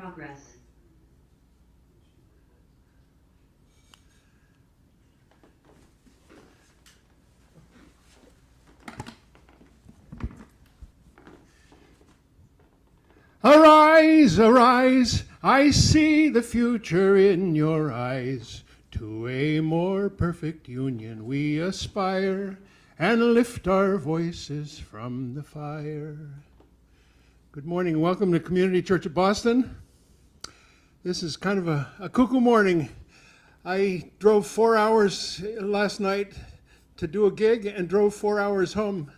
progress. Arise, arise, I see the future in your eyes. To a more perfect union we aspire, and lift our voices from the fire. Good morning, welcome to Community Church of Boston. This is kind of a cuckoo morning. I drove 4 hours last night to do a gig and drove 4 hours home.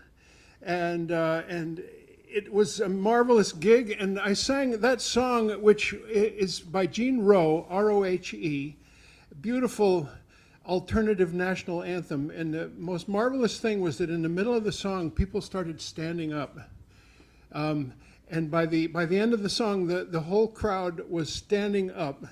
And it was a marvelous gig, and I sang that song, which is by Jean Rowe, R-O-H-E, beautiful alternative national anthem. And the most marvelous thing was that in the middle of the song, people started standing up. And by the end of the song, the whole crowd was standing up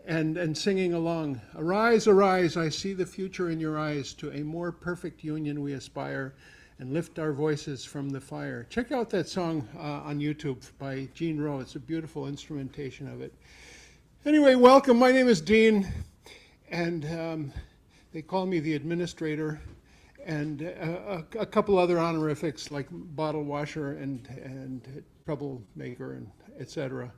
and singing along. Arise, arise, I see the future in your eyes. To a more perfect union we aspire, and lift our voices from the fire. Check out that song on YouTube by Jean Rowe. It's a beautiful instrumentation of it. Anyway, welcome. My name is Dean, and they call me the administrator, and a couple other honorifics like bottle washer and troublemaker, and etc.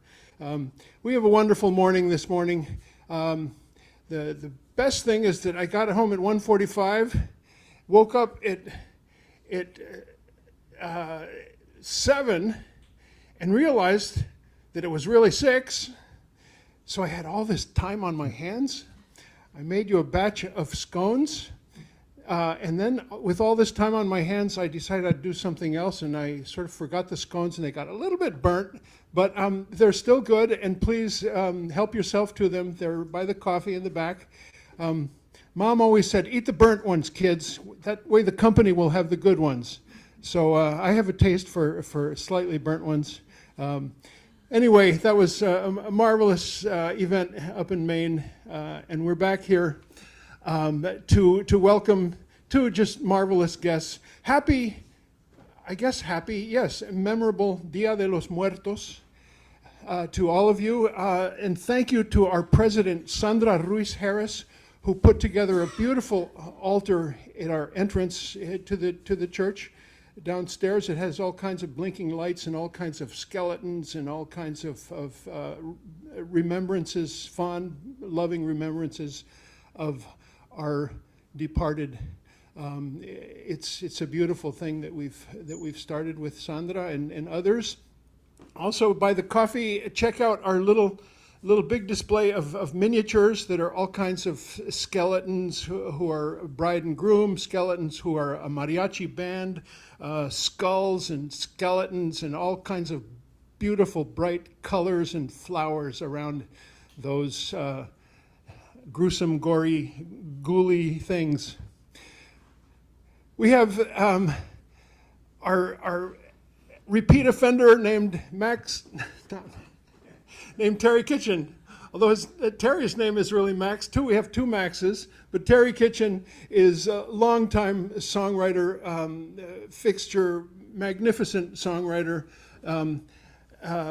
We have a wonderful morning this morning. The best thing is that I got home at 1:45, woke up at 7 and realized that it was really 6. So I had all this time on my hands. I made you a batch of scones. And then with all this time on my hands, I decided I'd do something else, and I sort of forgot the scones, and they got a little bit burnt, but they're still good, and please help yourself to them. They're by the coffee in the back. Mom always said, eat the burnt ones, kids. That way the company will have the good ones. So I have a taste for slightly burnt ones. Anyway, that was a marvelous event up in Maine, and we're back here to welcome two just marvelous guests. Happy, yes, memorable Dia de los Muertos to all of you. And thank you to our president, Sandra Ruiz Harris, who put together a beautiful altar at our entrance to the church downstairs. It has all kinds of blinking lights and all kinds of skeletons and all kinds of remembrances, fond, loving remembrances of our departed. It's a beautiful thing that we've started with Sandra and others. Also, by the coffee, check out our little big display of miniatures that are all kinds of skeletons who are bride and groom, skeletons who are a mariachi band, skulls and skeletons and all kinds of beautiful bright colors and flowers around those gruesome, gory, ghouly things. We have our repeat offender named Terry Kitchen. Although Terry's name is really Max too. We have two Maxes, but Terry Kitchen is a longtime songwriter, fixture, magnificent songwriter.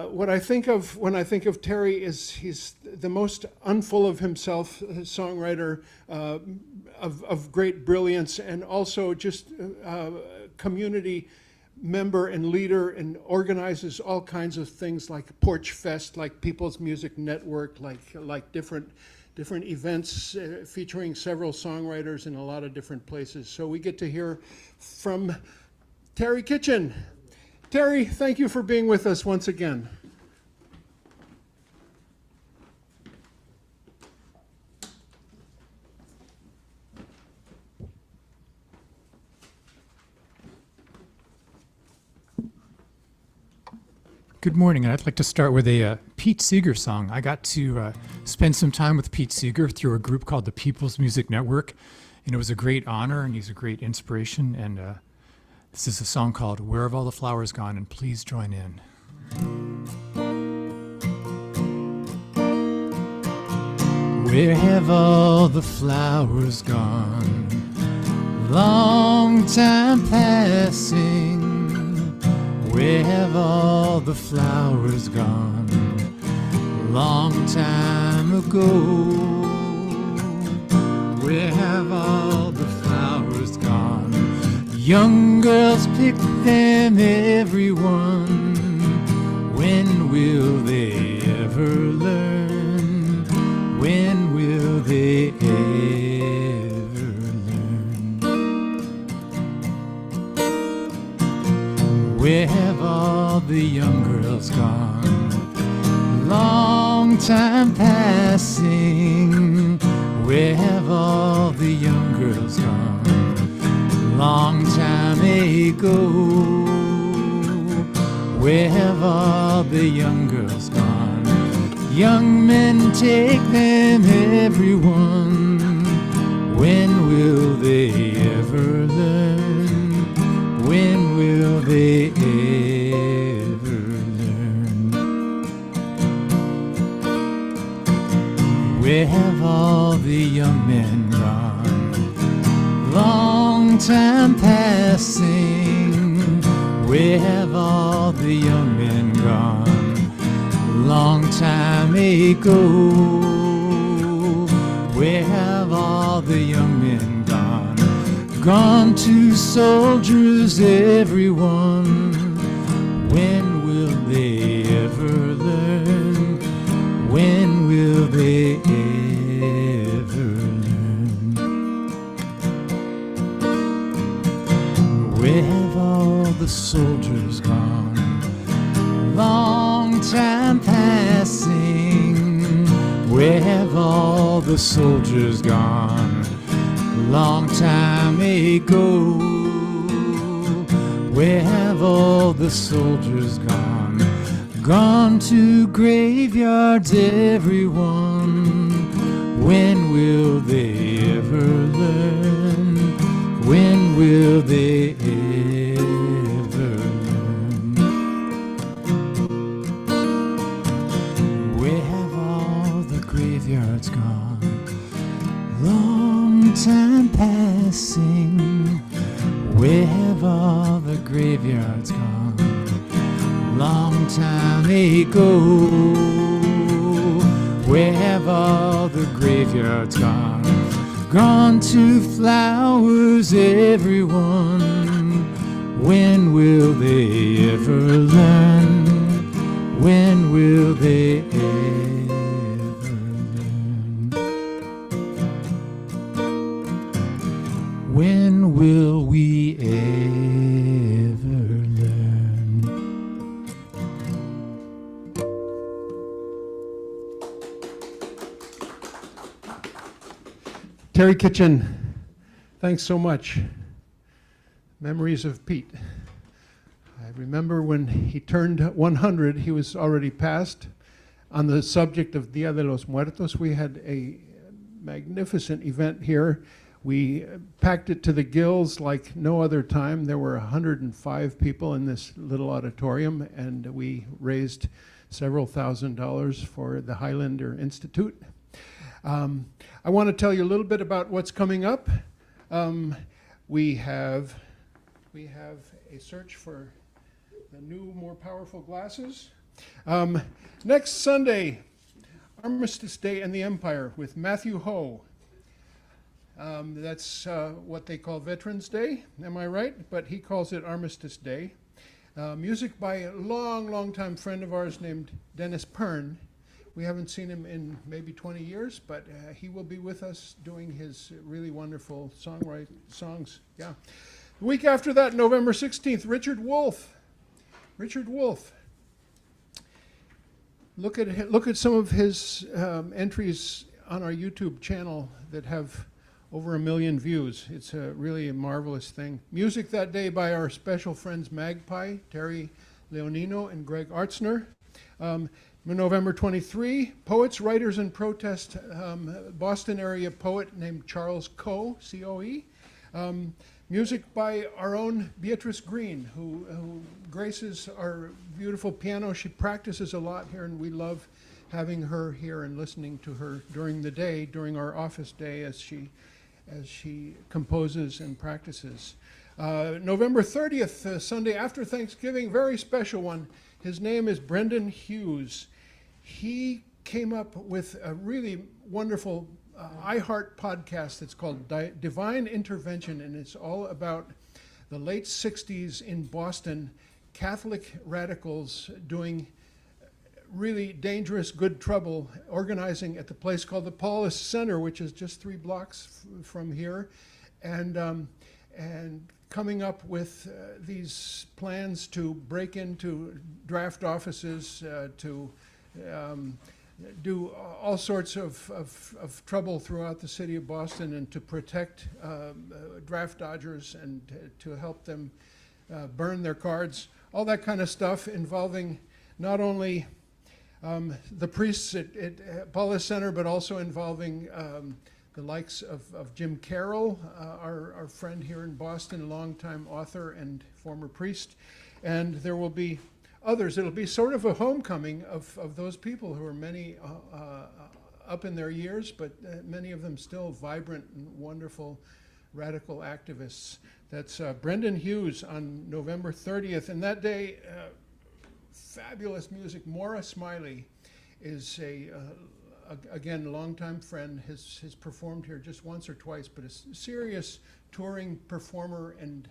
What I think of when I think of Terry is he's the most unfull of himself songwriter of great brilliance, and also just community member and leader, and organizes all kinds of things like Porch Fest, like People's Music Network, like different events featuring several songwriters in a lot of different places. So we get to hear from Terry Kitchen. Terry, thank you for being with us once again. Good morning, and I'd like to start with a Pete Seeger song. I got to spend some time with Pete Seeger through a group called the People's Music Network, and it was a great honor, and he's a great inspiration. And this is a song called Where Have All the Flowers Gone, and please join in. Where have all the flowers gone? Long time passing. Where have all the flowers gone? long time ago. Where have all the flowers gone? Young girls pick them, everyone. When will they ever learn? When will they ever learn? Where have all the young girls gone? Long time passing. Where have all the young girls gone? Long time ago. Where have all the young girls gone? Young men take them, everyone. When will they ever learn? When will they ever learn? Where have all the young men gone? Long time passing. Where have all the young men gone? Long time ago. Where have all the young men gone? Gone to soldiers, everyone. When will they ever learn? When will they ever learn? Where have all the soldiers gone? Long time passing. Where have all the soldiers gone? Long time ago. Where have all the soldiers gone? Gone to graveyards, everyone. When will they ever learn? When will they ever learn? Where have all the graveyards gone? Long time passing. Where have all the graveyards gone? Long time ago. Where have all the graveyards gone? Gone to flowers, everyone. When will they ever learn? When will they ever learn? When will we ever learn? Terry Kitchen, thanks so much. Memories of Pete. I remember when he turned 100, he was already passed. On the subject of Dia de los Muertos, we had a magnificent event here. We packed it to the gills like no other time. There were 105 people in this little auditorium, and we raised several $1,000s for the Highlander Institute. I want to tell you a little bit about what's coming up. We have a search for the new, more powerful glasses. Next Sunday, Armistice Day in the Empire with Matthew Ho. That's what they call Veterans Day, am I right? But he calls it Armistice Day. Music by a long time friend of ours named Dennis Pern. We haven't seen him in maybe 20 years, but he will be with us doing his really wonderful songs. Yeah. The week after that, November 16th, Richard Wolff. Richard Wolff. Look at some of his entries on our YouTube channel that have over 1 million views. It's really a marvelous thing. Music that day by our special friends Magpie, Terry Leonino and Greg Artzner. November 23, Poets, Writers, and Protest, Boston area poet named Charles Coe, C-O-E. Music by our own Beatrice Green, who graces our beautiful piano. She practices a lot here, and we love having her here and listening to her during the day, during our office day, as she composes and practices. November 30th, Sunday after Thanksgiving, very special one. His name is Brendan Hughes. He came up with a really wonderful iHeart podcast that's called Divine Intervention, and it's all about the late 60s in Boston, Catholic radicals doing really dangerous good trouble, organizing at the place called the Paulus Center, which is just 3 blocks from here, and coming up with these plans to break into draft offices, to do all sorts of trouble throughout the city of Boston, and to protect draft dodgers and to help them burn their cards, all that kind of stuff involving not only the priests at Paulus Center, but also involving the likes of Jim Carroll, our friend here in Boston, longtime author and former priest. And there will be others. It'll be sort of a homecoming of those people who are many up in their years, but many of them still vibrant and wonderful radical activists. That's Brendan Hughes on November 30th. And that day, fabulous music. Maura Smiley is again, longtime friend, has performed here just once or twice, but a serious touring performer and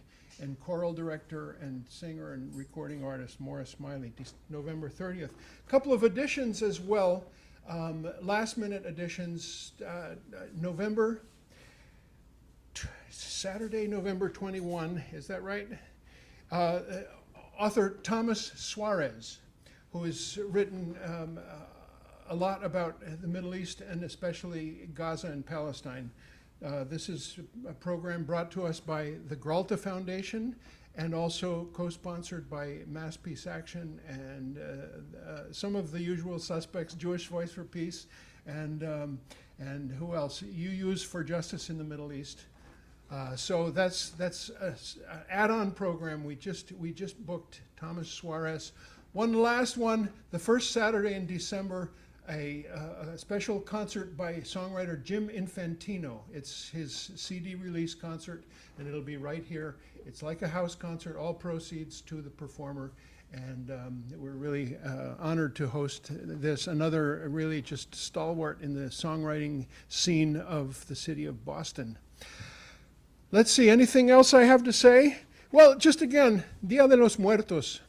choral director and singer and recording artist, Maura Smiley, November 30th. A couple of additions as well, last minute additions, Saturday, November 21, is that right? Author Thomas Suarez, who has written a lot about the Middle East and especially Gaza and Palestine. This is a program brought to us by the Gralta Foundation and also co-sponsored by Mass Peace Action and some of the usual suspects, Jewish Voice for Peace, and who else? UU's for Justice in the Middle East. So that's an add-on program. We just booked Thomas Suarez. One last one, the first Saturday in December, a special concert by songwriter Jim Infantino. It's his CD release concert, and it'll be right here. It's like a house concert, all proceeds to the performer, and we're really honored to host this. Another really just stalwart in the songwriting scene of the city of Boston. Let's see, anything else I have to say? Well, just again, Dia de los Muertos.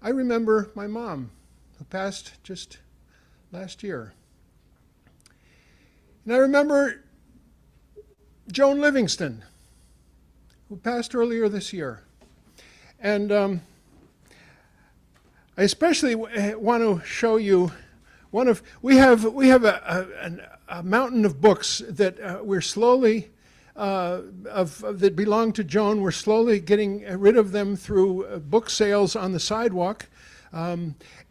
I remember my mom, who passed just last year. And I remember Joan Livingston, who passed earlier this year. And I especially want to show you we have a mountain of books that we're slowly that belong to Joan. We're slowly getting rid of them through book sales on the sidewalk.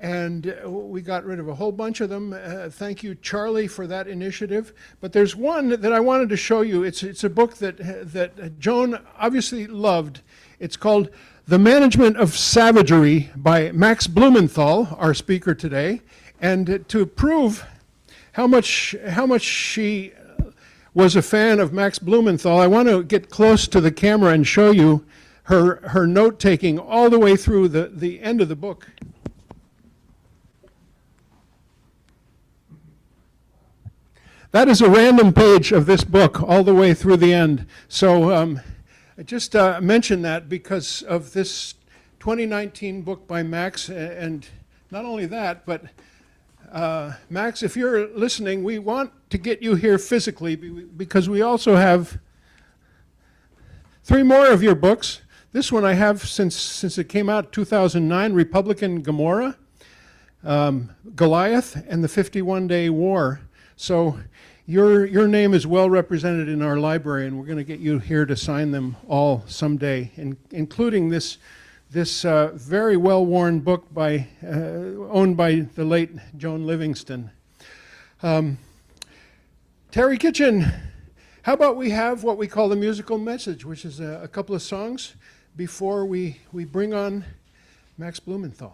And we got rid of a whole bunch of them. Thank you, Charlie, for that initiative. But there's one that I wanted to show you. It's a book that Joan obviously loved. It's called The Management of Savagery by Max Blumenthal, our speaker today. And to prove how much she was a fan of Max Blumenthal, I want to get close to the camera and show you her note-taking all the way through the end of the book. That is a random page of this book all the way through the end. So I just mention that because of this 2019 book by Max, and not only that, but Max, if you're listening, we want to get you here physically because we also have 3 more of your books. This one I have since it came out 2009, Republican Gomorrah, Goliath, and the 51-Day War. So your name is well represented in our library, and we're going to get you here to sign them all someday, including this very well-worn book owned by the late Joan Livingston. Terry Kitchen, how about we have what we call the musical message, which is a couple of songs before we bring on Max Blumenthal.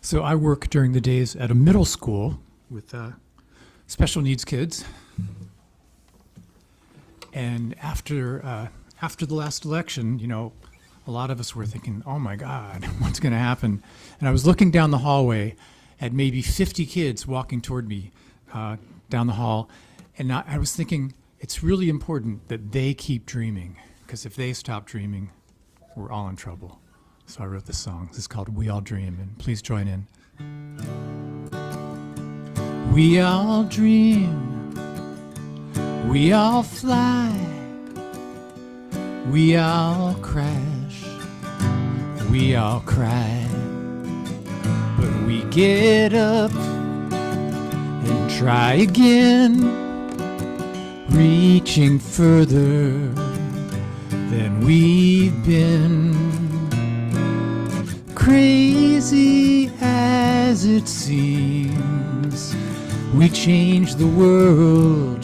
So I work during the days at a middle school with special needs kids. And after the last election, you know, a lot of us were thinking, oh my God, what's going to happen? And I was looking down the hallway at maybe 50 kids walking toward me down the hall. And I was thinking, it's really important that they keep dreaming, because if they stop dreaming, we're all in trouble. So I wrote this song. This is called We All Dream, and please join in. We all dream, we all fly, we all crash, we all cry, but we get up and try again, reaching further than we've been. Crazy as it seems, we change the world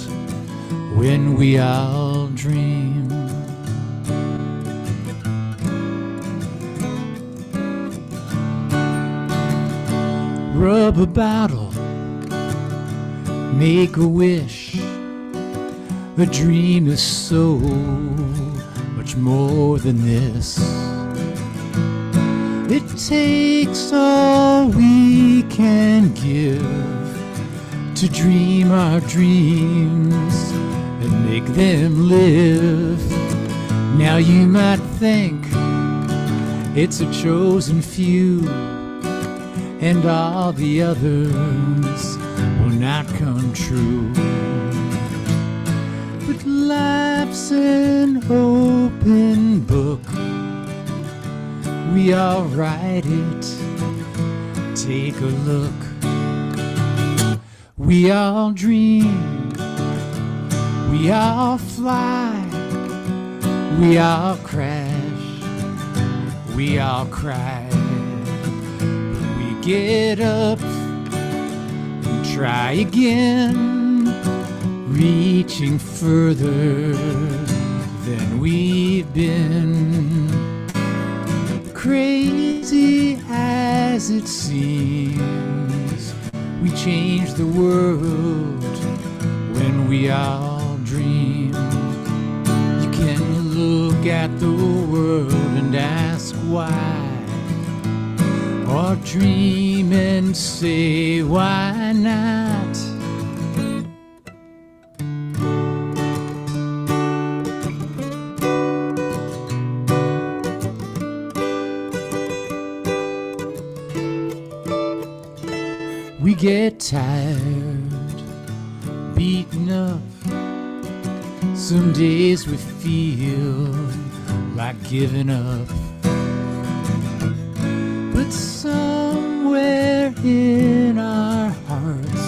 when we all dream. Rub a bottle, make a wish. A dream is so much more than this. It takes all we can give to dream our dreams and make them live. Now you might think it's a chosen few, and all the others will not come true. But life's an open book. We all write it. Take a look. We all dream. We all fly. We all crash. We all cry. But we get up and try again, reaching further than we've been. Crazy as it seems, we change the world when we all dream. You can look at the world and ask why, or dream and say why not. We get tired, beaten up. Some days we feel like giving up. But somewhere in our hearts,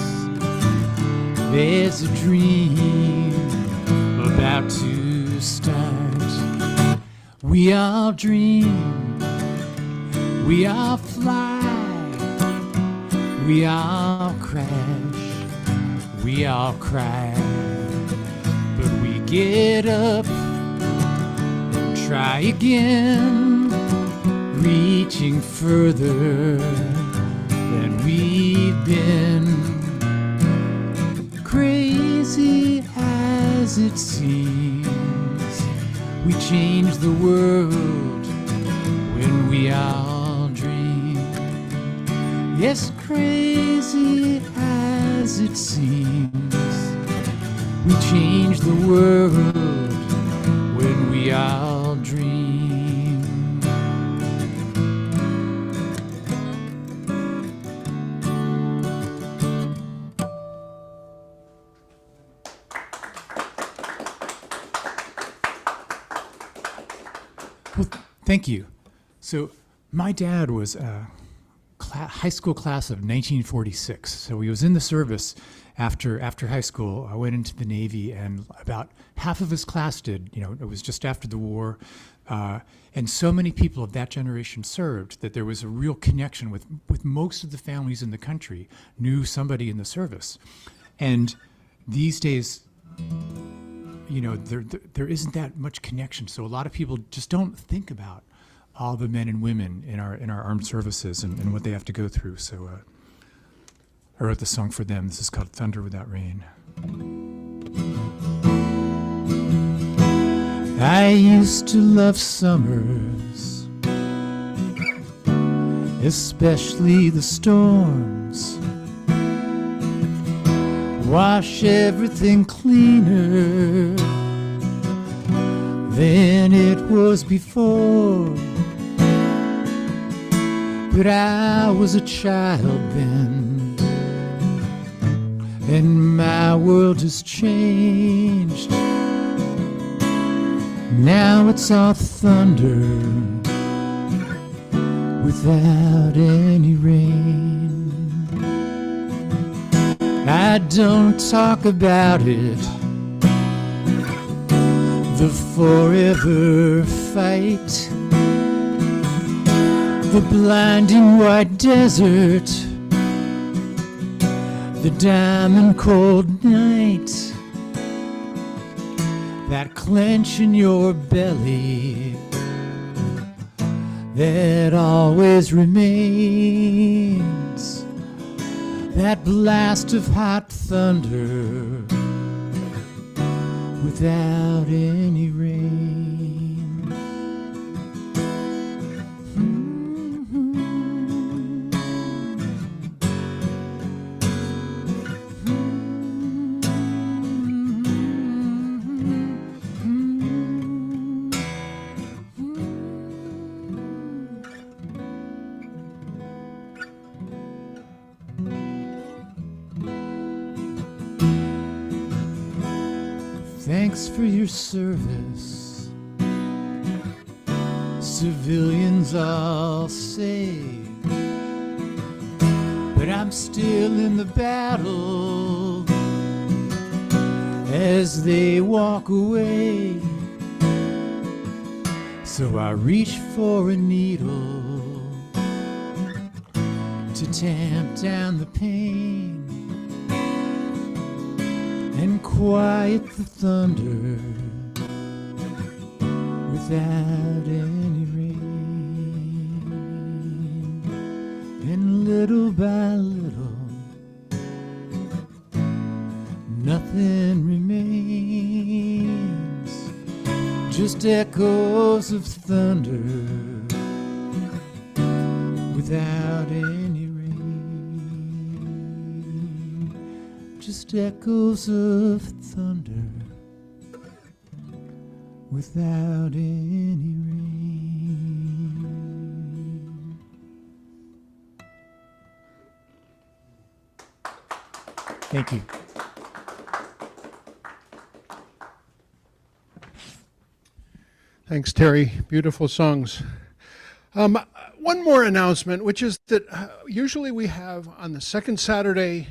there's a dream about to start. We all dream, we all fly. We all crash, we all cry, but we get up and try again, reaching further than we've been. Crazy as it seems, we change the world when we all dream. Yes, crazy as it seems, we change the world when we all dream. Well, thank you. So my dad was high school class of 1946. So he was in the service after high school. I went into the Navy, and about half of his class did. You know, it was just after the war. And so many people of that generation served that there was a real connection with most of the families in the country knew somebody in the service. And these days, you know, there isn't that much connection. So a lot of people just don't think about all the men and women in our armed services and what they have to go through. So, all I wrote the song for them. This is called Thunder Without Rain. I used to love summers, especially the storms. Wash everything cleaner than it was before. But I was a child then, and my world has changed. Now it's all thunder without any rain. I don't talk about it, the forever fight, the blinding white desert, the diamond cold night, that clench in your belly that always remains, that blast of hot thunder without any rain. Thanks for your service, civilians all say, but I'm still in the battle as they walk away. So I reach for a needle to tamp down the pain and quiet the thunder without any rain. And little by little, nothing remains, just echoes of thunder without any rain. Just echoes of thunder without any rain. Thank you. Thanks, Terry. Beautiful songs. One more announcement, which is that usually we have on the second Saturday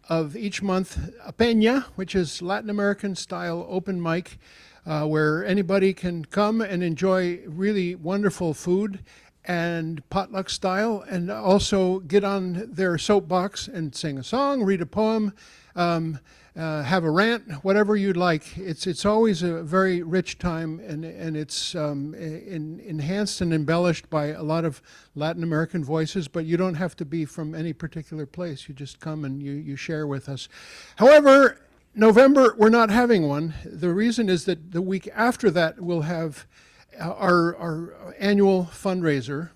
of each month a peña, which is Latin American style open mic, where anybody can come and enjoy really wonderful food and potluck style, and also get on their soapbox and sing a song, read a poem, have a rant, whatever you'd like. It's always a very rich time, and it's enhanced and embellished by a lot of Latin American voices, but you don't have to be from any particular place. You just come and you share with us. However, November, we're not having one. The reason is that the week after that, we'll have our annual fundraiser,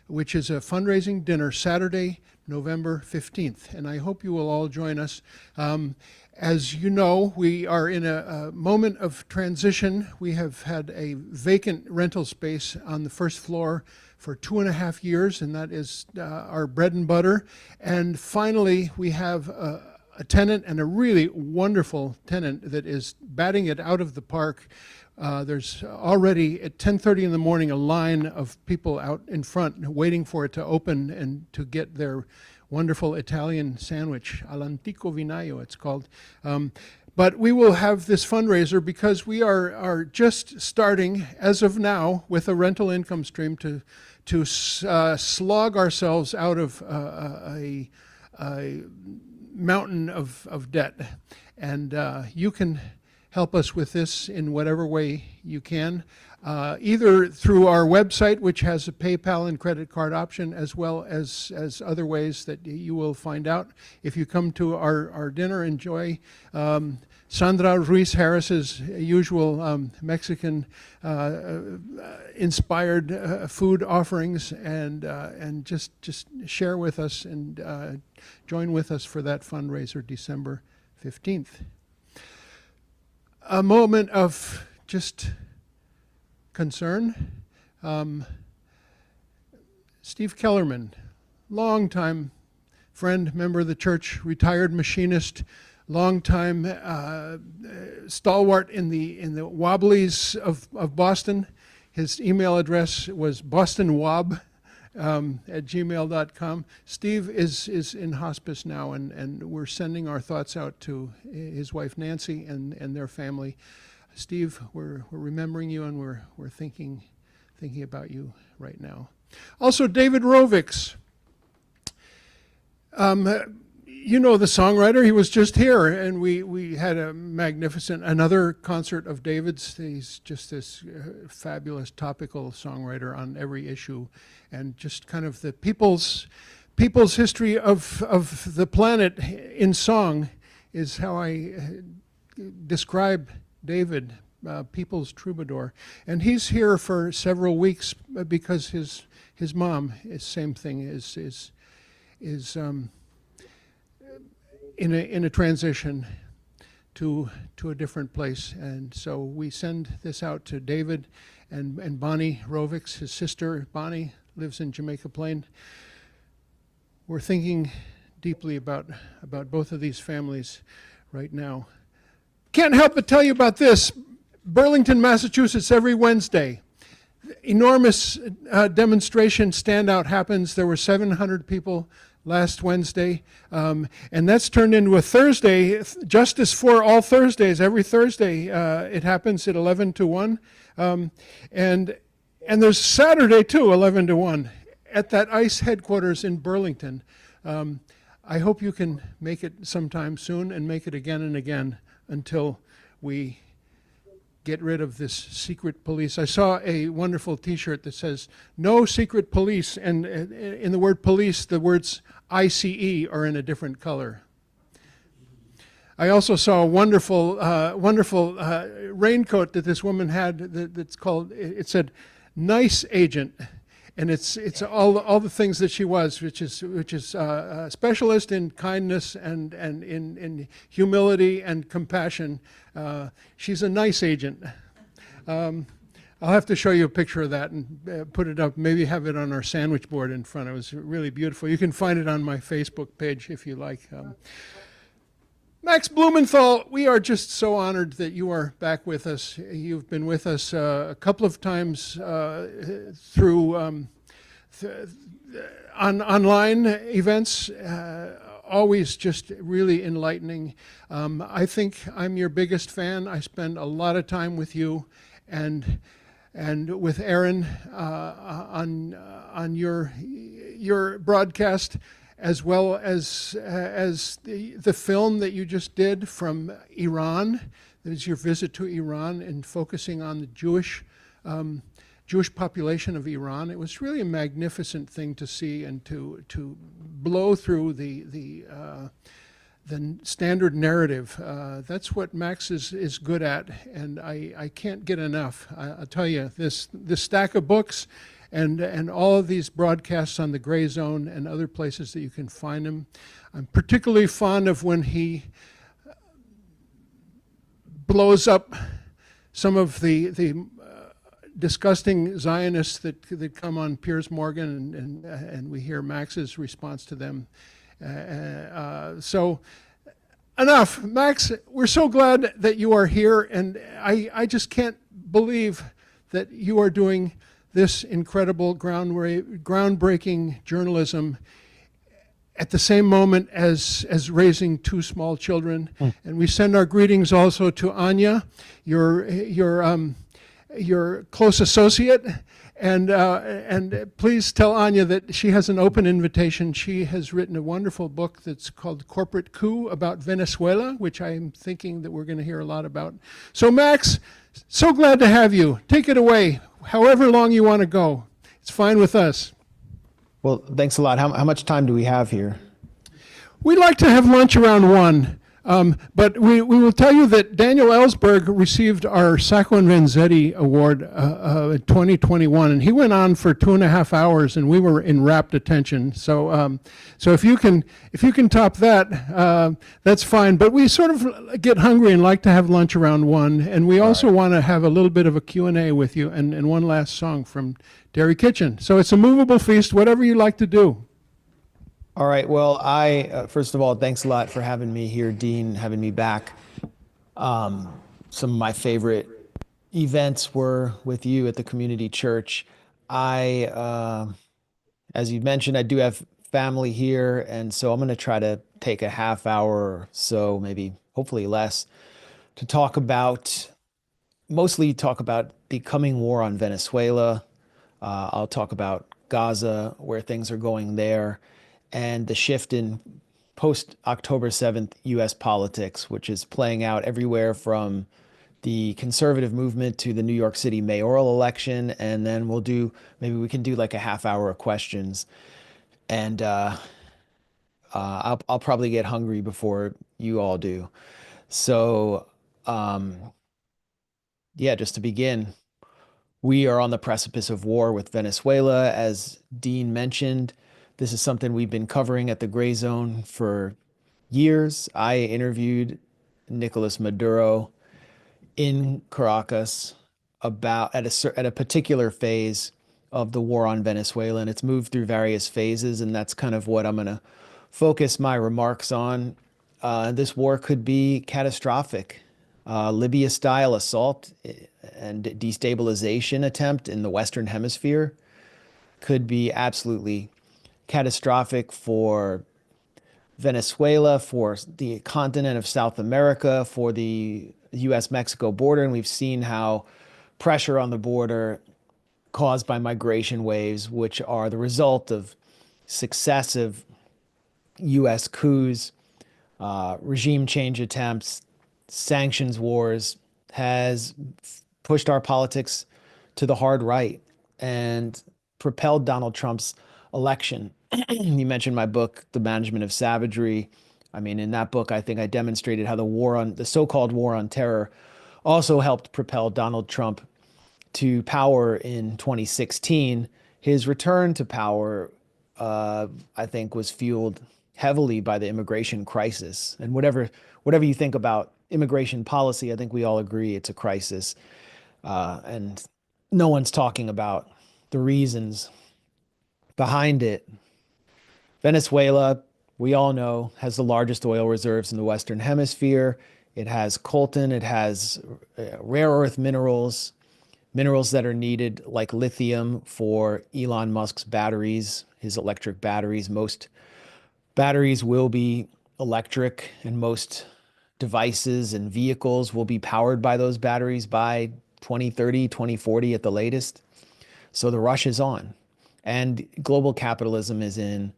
which is a fundraising dinner, Saturday, November 15th. And I hope you will all join us. As you know, we are in a moment of transition. We have had a vacant rental space on the first floor for 2.5 years, and that is our bread and butter. And finally, we have a tenant, and a really wonderful tenant, that is batting it out of the park. There's already at 10:30 in the morning a line of people out in front waiting for it to open and to get their wonderful Italian sandwich, all'antico vinaio it's called. But we will have this fundraiser because we are just starting, as of now, with a rental income stream to slog ourselves out of a mountain of debt. And you can help us with this in whatever way you can, either through our website, which has a PayPal and credit card option, as well as other ways that you will find out. If you come to our dinner, enjoy Sandra Ruiz Harris's usual Mexican inspired food offerings, and just share with us and join with us for that fundraiser December 15th. A moment of just concern. Steve Kellerman, longtime friend, member of the church, retired machinist, longtime stalwart in the Wobblies of Boston. His email address was bostonwob at gmail.com. Steve is in hospice now, and we're sending our thoughts out to his wife Nancy and their family. Steve, we're remembering you, and we're thinking about you right now. Also, David Rovics. You know the songwriter. He was just here, and we had a magnificent, another concert of David's. He's just this fabulous topical songwriter on every issue, and just kind of the people's history of the planet in song is how I describe David, people's troubadour. And he's here for several weeks because his mom is same thing, is in a transition to a different place. And so we send this out to David and Bonnie Rovics. His sister Bonnie lives in Jamaica Plain. We're thinking deeply about both of these families right now. Can't help but tell you about this. Burlington, Massachusetts, every Wednesday, enormous demonstration standout happens. There were 700 people last Wednesday, and that's turned into a Thursday, Justice for All Thursdays. Every Thursday it happens at 11 to 1, and there's Saturday too, 11 to 1, at that ICE headquarters in Burlington. I hope you can make it sometime soon, and make it again and again until we get rid of this secret police. I saw a wonderful T-shirt that says, "No secret police," and in the word police, the words ICE are in a different color. I also saw a wonderful raincoat that this woman had that's called, it said, "Nice Agent." And it's all the things that she was, which is a specialist in kindness and in humility and compassion. She's a nice agent. I'll have to show you a picture of that and put it up. Maybe have it on our sandwich board in front. It was really beautiful. You can find it on my Facebook page if you like. Max Blumenthal, we are just so honored that you are back with us. You've been with us a couple of times through online events, always just really enlightening. I think I'm your biggest fan. I spend a lot of time with you and with Aaron on your broadcast, as well as the film that you just did from Iran. That is your visit to Iran and focusing on the Jewish population of Iran. It was really a magnificent thing to see and to blow through the standard narrative. That's what Max is good at, and I can't get enough. I'll tell you, this stack of books and all of these broadcasts on the Gray Zone and other places that you can find him. I'm particularly fond of when he blows up some of the disgusting Zionists that come on Piers Morgan, and we hear Max's response to them. So enough. Max, we're so glad that you are here, and I just can't believe that you are doing this incredible groundbreaking journalism at the same moment as raising two small children. And we send our greetings also to Anya, your close associate, And please tell Anya that she has an open invitation. She has written a wonderful book that's called Corporate Coup about Venezuela, which I'm thinking that we're going to hear a lot about. So Max, so glad to have you. Take it away, however long you want to go. It's fine with us. Well, thanks a lot. How much time do we have here? We'd like to have lunch around 1. But we will tell you that Daniel Ellsberg received our Sacco and Vanzetti Award in 2021, and he went on for 2.5 hours, and we were in rapt attention. So, so if you can top that, that's fine. But we sort of get hungry and like to have lunch around 1, and we also want to have a little bit of a Q&A with you, and one last song from Dairy Kitchen. So it's a movable feast, whatever you like to do. All right. Well, first of all, thanks a lot for having me here, Dean, having me back. Some of my favorite events were with you at the community church. As you mentioned, I do have family here, and so I'm going to try to take a half hour or so, maybe hopefully less, to mostly talk about the coming war on Venezuela. I'll talk about Gaza, where things are going there, and the shift in post-October 7th U.S. politics, which is playing out everywhere from the conservative movement to the New York City mayoral election. And then maybe we can do like a half hour of questions. And I'll probably get hungry before you all do. So, yeah, just to begin, we are on the precipice of war with Venezuela, as Dean mentioned. This is something we've been covering at the Gray Zone for years. I interviewed Nicolas Maduro in Caracas at a particular phase of the war on Venezuela, and it's moved through various phases, and that's kind of what I'm going to focus my remarks on. This war could be catastrophic. Libya-style assault and destabilization attempt in the Western Hemisphere could be absolutely catastrophic for Venezuela, for the continent of South America, for the U.S.-Mexico border. And we've seen how pressure on the border caused by migration waves, which are the result of successive U.S. coups, regime change attempts, sanctions wars, has pushed our politics to the hard right and propelled Donald Trump's election. You mentioned my book, The Management of Savagery. I mean, in that book, I think I demonstrated how the so-called war on terror also helped propel Donald Trump to power in 2016. His return to power, I think, was fueled heavily by the immigration crisis. And whatever you think about immigration policy, I think we all agree it's a crisis. And no one's talking about the reasons behind it. Venezuela, we all know, has the largest oil reserves in the Western Hemisphere. It has coltan, it has rare earth minerals that are needed like lithium for Elon Musk's batteries, his electric batteries. Most batteries will be electric, and most devices and vehicles will be powered by those batteries by 2030, 2040 at the latest. So the rush is on. And global capitalism is in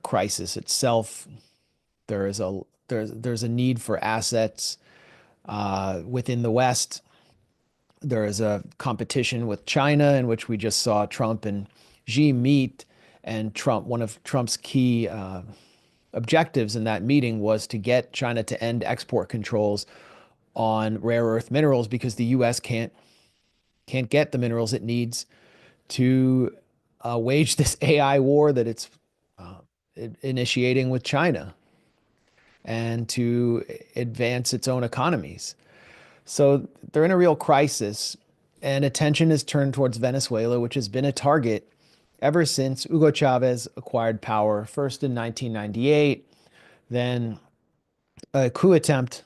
crisis itself. There's a need for assets within the West. There is a competition with China, in which we just saw Trump and Xi meet. And one of Trump's key objectives in that meeting was to get China to end export controls on rare earth minerals, because the U.S. can't get the minerals it needs to wage this AI war that it's initiating with China, and to advance its own economies. So they're in a real crisis, and attention is turned towards Venezuela, which has been a target ever since Hugo Chavez acquired power, first in 1998. Then a coup attempt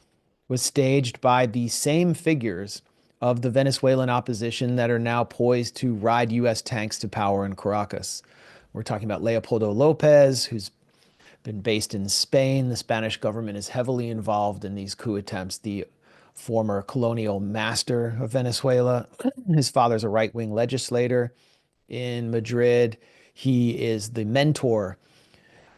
was staged by the same figures of the Venezuelan opposition that are now poised to ride U.S. tanks to power in Caracas. We're talking about Leopoldo Lopez, who's been based in Spain. The Spanish government is heavily involved in these coup attempts. The former colonial master of Venezuela. His father's a right-wing legislator in Madrid. He is the mentor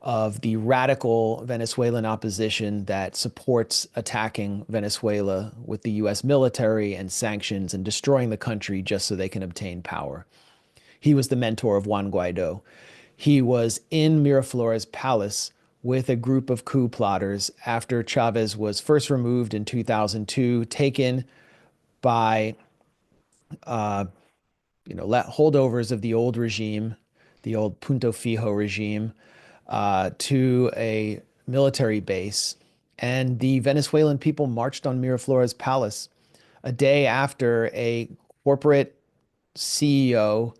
of the radical Venezuelan opposition that supports attacking Venezuela with the US military and sanctions and destroying the country just so they can obtain power. He was the mentor of Juan Guaido. He was in Miraflores Palace with a group of coup plotters after Chavez was first removed in 2002, taken by holdovers of the old regime, the old Punto Fijo regime, to a military base. And the Venezuelan people marched on Miraflores Palace a day after a corporate CEO,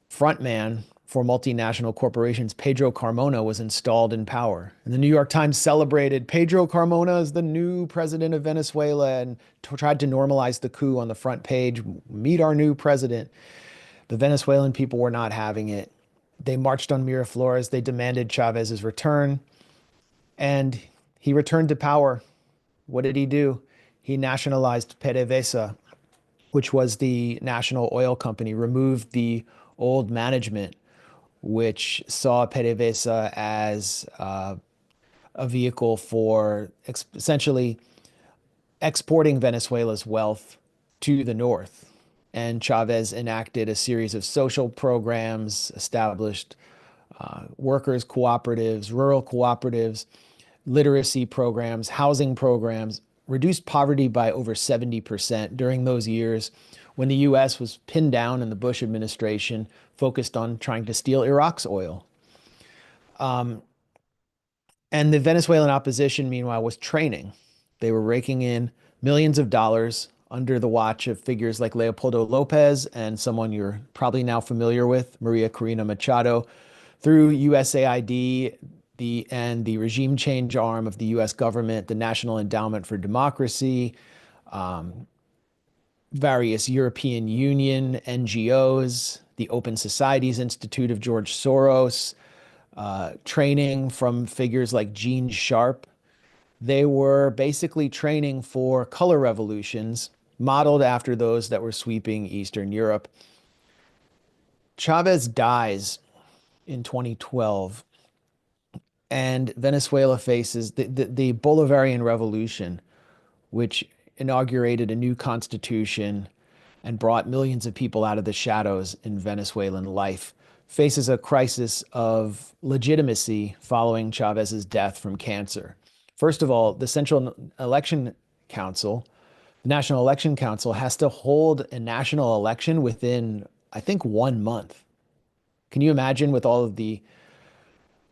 frontman for multinational corporations, Pedro Carmona, was installed in power. And the New York Times celebrated Pedro Carmona as the new president of Venezuela and tried to normalize the coup on the front page. Meet our new president. The Venezuelan people were not having it. They marched on Miraflores. They demanded Chavez's return, and he returned to power. What did he do? He nationalized PDVSA, which was the national oil company, removed the old management, which saw PDVSA as a vehicle for essentially exporting Venezuela's wealth to the north. And Chavez enacted a series of social programs, established workers' cooperatives, rural cooperatives, literacy programs, housing programs, reduced poverty by over 70% during those years when the US was pinned down and the Bush administration focused on trying to steal Iraq's oil. And the Venezuelan opposition, meanwhile, was training. They were raking in millions of dollars under the watch of figures like Leopoldo Lopez and someone you're probably now familiar with, Maria Corina Machado, through USAID, and the regime change arm of the US government, the National Endowment for Democracy, various European Union NGOs, the Open Societies Institute of George Soros, training from figures like Gene Sharp. They were basically training for color revolutions modeled after those that were sweeping Eastern Europe. Chavez dies in 2012, and Venezuela faces the Bolivarian Revolution, which inaugurated a new constitution and brought millions of people out of the shadows in Venezuelan life, faces a crisis of legitimacy following Chavez's death from cancer. First of all, the Central Election Council, the National Election Council, has to hold a national election within, I think, 1 month. Can you imagine, with all of the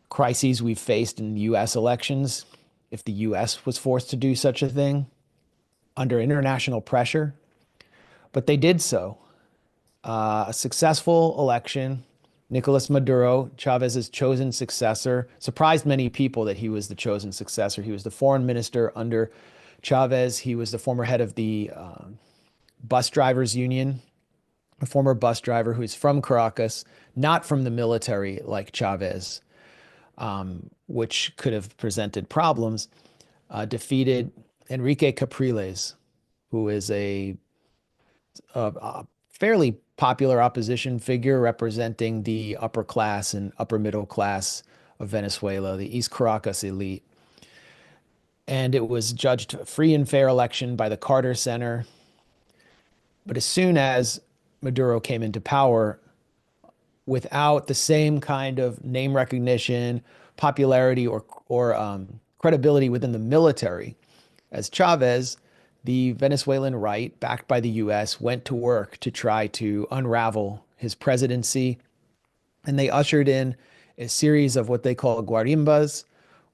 crises we've faced in US elections, if the US was forced to do such a thing under international pressure? But they did so. A successful election. Nicolas Maduro, Chavez's chosen successor, surprised many people that he was the chosen successor. He was the foreign minister under Chavez. He was the former head of the bus drivers union, a former bus driver who's from Caracas, not from the military like Chavez, which could have presented problems, defeated Enrique Capriles, who is a fairly popular opposition figure representing the upper class and upper middle class of Venezuela, the East Caracas elite. And it was judged a free and fair election by the Carter Center. But as soon as Maduro came into power, without the same kind of name recognition, popularity, or credibility within the military as Chavez, the Venezuelan right, backed by the US, went to work to try to unravel his presidency. And they ushered in a series of what they call guarimbas,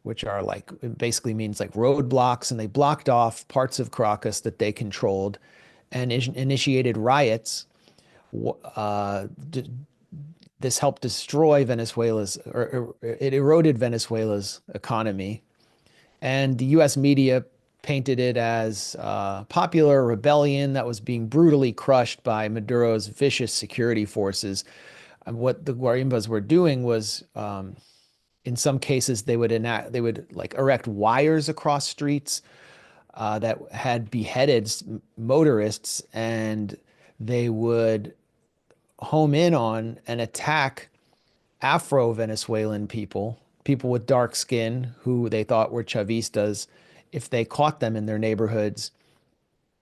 which are like, it basically means like roadblocks. And they blocked off parts of Caracas that they controlled and initiated riots. This helped destroy Venezuela's, or it eroded Venezuela's economy. And the US media painted it as popular rebellion that was being brutally crushed by Maduro's vicious security forces. And what the guarimbas were doing was, in some cases, they would like erect wires across streets, that had beheaded motorists, and they would home in on and attack Afro-Venezuelan people, people with dark skin who they thought were Chavistas, if they caught them in their neighborhoods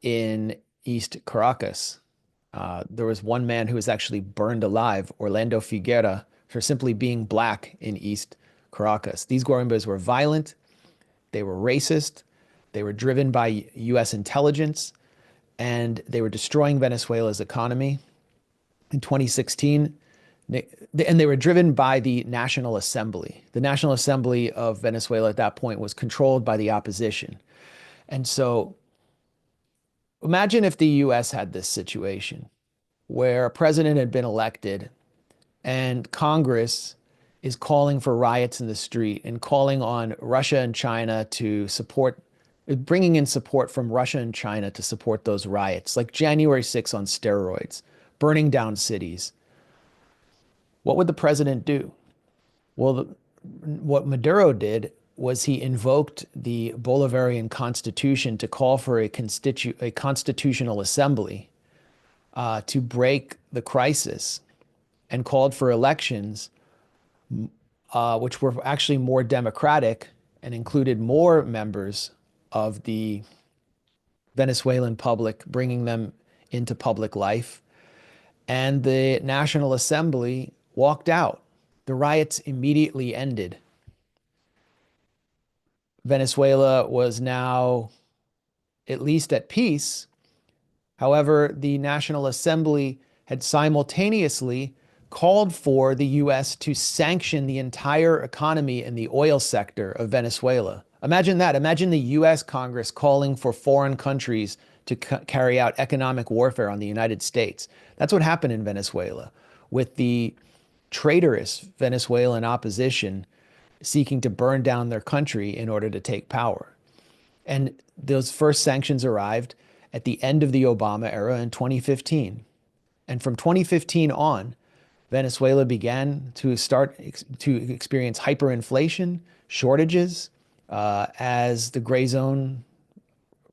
in East Caracas. There was one man who was actually burned alive, Orlando Figuera, for simply being black in East Caracas. These Guarimbas were violent, they were racist, they were driven by US intelligence, and they were destroying Venezuela's economy. In 2016, and they were driven by the National Assembly. The National Assembly of Venezuela at that point was controlled by the opposition. And so imagine if the US had this situation where a president had been elected and Congress is calling for riots in the street and calling on Russia and China to support, bringing in support from Russia and China to support those riots, like January 6th on steroids, burning down cities. What would the president do? Well, what Maduro did was he invoked the Bolivarian Constitution to call for a constitutional assembly to break the crisis, and called for elections which were actually more democratic and included more members of the Venezuelan public, bringing them into public life. And the National Assembly walked out. The riots immediately ended. Venezuela was now at least at peace. However, the National Assembly had simultaneously called for the US to sanction the entire economy in the oil sector of Venezuela. Imagine that. Imagine the US Congress calling for foreign countries to carry out economic warfare on the United States. That's what happened in Venezuela, with the traitorous Venezuelan opposition seeking to burn down their country in order to take power. And those first sanctions arrived at the end of the Obama era in 2015. And from 2015 on, Venezuela began to experience hyperinflation, shortages, as the Gray Zone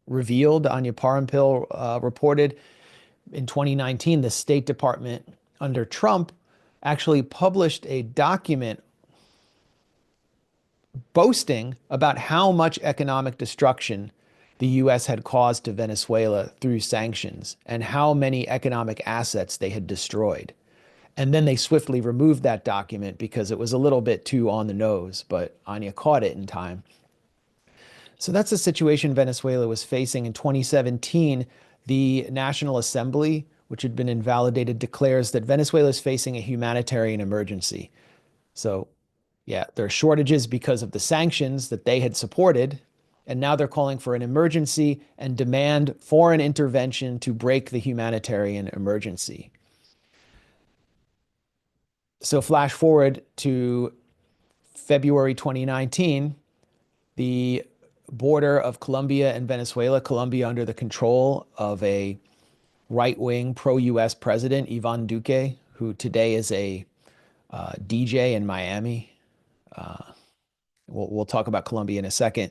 revealed. Anya Parampil reported in 2019, the State Department under Trump actually published a document boasting about how much economic destruction the US had caused to Venezuela through sanctions and how many economic assets they had destroyed. And then they swiftly removed that document because it was a little bit too on the nose, but Anya caught it in time. So that's the situation Venezuela was facing. In 2017, the National Assembly, which had been invalidated, declares that Venezuela is facing a humanitarian emergency. So yeah, there are shortages because of the sanctions that they had supported, and now they're calling for an emergency and demand foreign intervention to break the humanitarian emergency. So flash forward to February 2019, the border of Colombia and Venezuela, Colombia under the control of a right-wing pro-US president, Ivan Duque, who today is a DJ in Miami. We'll talk about Colombia in a second.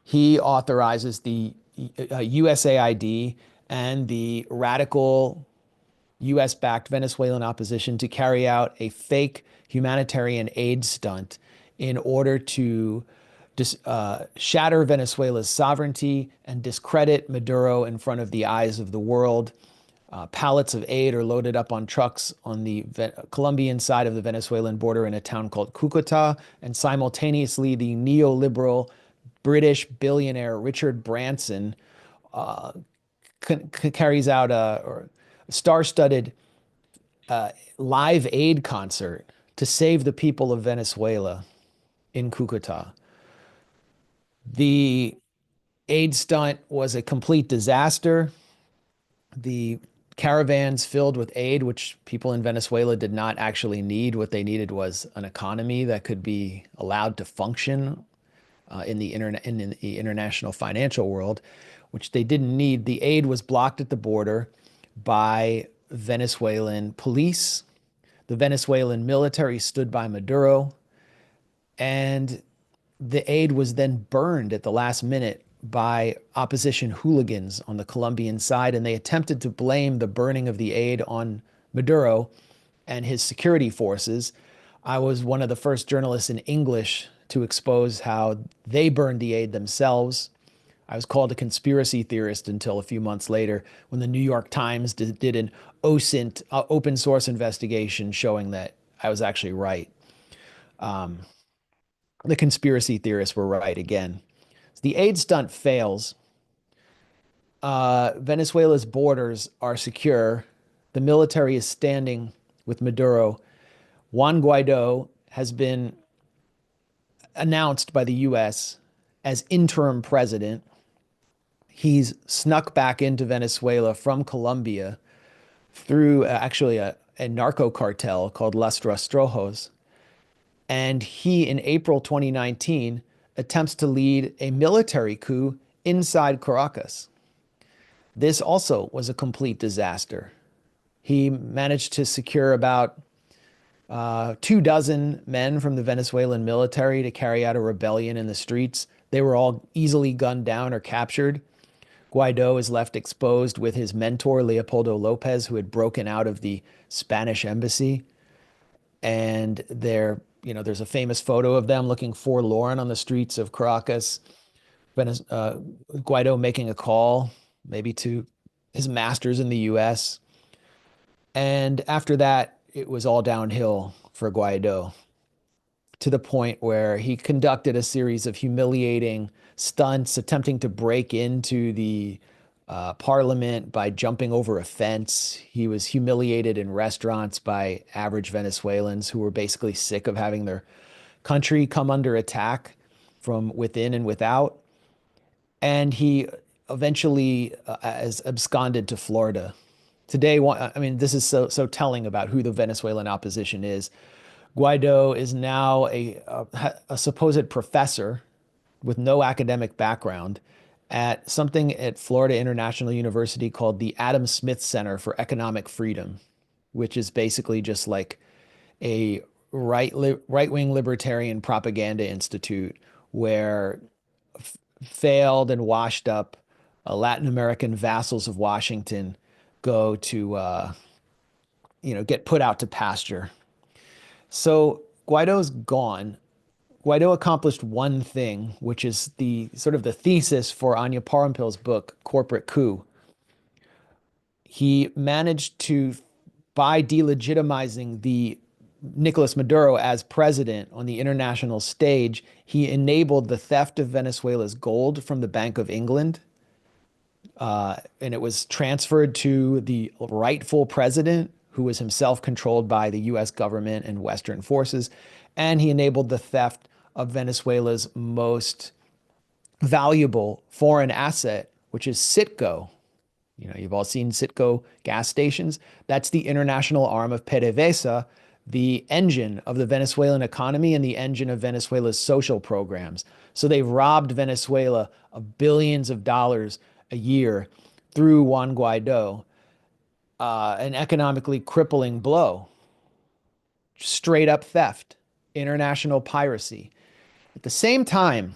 He authorizes the USAID and the radical US-backed Venezuelan opposition to carry out a fake humanitarian aid stunt in order to shatter Venezuela's sovereignty and discredit Maduro in front of the eyes of the world. Pallets of aid are loaded up on trucks on the Colombian side of the Venezuelan border in a town called Cucuta, and simultaneously the neoliberal British billionaire Richard Branson carries out a star-studded live aid concert to save the people of Venezuela in Cucuta. The aid stunt was a complete disaster. The caravans filled with aid, which people in Venezuela did not actually need. What they needed was an economy that could be allowed to function in the international financial world, which they didn't need. The aid was blocked at the border by Venezuelan police. The Venezuelan military stood by Maduro, and the aid was then burned at the last minute by opposition hooligans on the Colombian side, and they attempted to blame the burning of the aid on Maduro and his security forces. I was one of the first journalists in English to expose how they burned the aid themselves. I was called a conspiracy theorist until a few months later when the New York Times did an OSINT, open source investigation showing that I was actually right. Um, the conspiracy theorists were right again. The aid stunt fails. Venezuela's borders are secure. The military is standing with Maduro. Juan Guaido has been announced by the US as interim president. He's snuck back into Venezuela from Colombia through actually a narco cartel called Los Rastrojos. And he, in April 2019, attempts to lead a military coup inside Caracas. This also was a complete disaster. He managed to secure about 2 dozen men from the Venezuelan military to carry out a rebellion in the streets. They were all easily gunned down or captured. Guaido is left exposed with his mentor, Leopoldo Lopez, who had broken out of the Spanish embassy. And there's a famous photo of them looking forlorn on the streets of Caracas. Guaido making a call, maybe to his masters in the US. And after that, it was all downhill for Guaido to the point where he conducted a series of humiliating stunts, attempting to break into the parliament by jumping over a fence. He was humiliated in restaurants by average Venezuelans who were basically sick of having their country come under attack from within and without. And he eventually has absconded to Florida. Today, I mean, this is so telling about who the Venezuelan opposition is. Guaido is now a supposed professor with no academic background at something at Florida International University called the Adam Smith Center for Economic Freedom, which is basically just like a right-wing libertarian propaganda institute where failed and washed up Latin American vassals of Washington go to get put out to pasture. So Guaido's gone. Guaido accomplished one thing, which is the sort of the thesis for Anya Parampil's book, Corporate Coup. He managed to, by delegitimizing the Nicolas Maduro as president on the international stage, he enabled the theft of Venezuela's gold from the Bank of England. And it was transferred to the rightful president, who was himself controlled by the US government and Western forces. And he enabled the theft of Venezuela's most valuable foreign asset, which is Citgo. You've all seen Citgo gas stations. That's the international arm of PDVSA, the engine of the Venezuelan economy and the engine of Venezuela's social programs. So they've robbed Venezuela of billions of dollars a year through Juan Guaido, an economically crippling blow, straight up theft, international piracy. At the same time,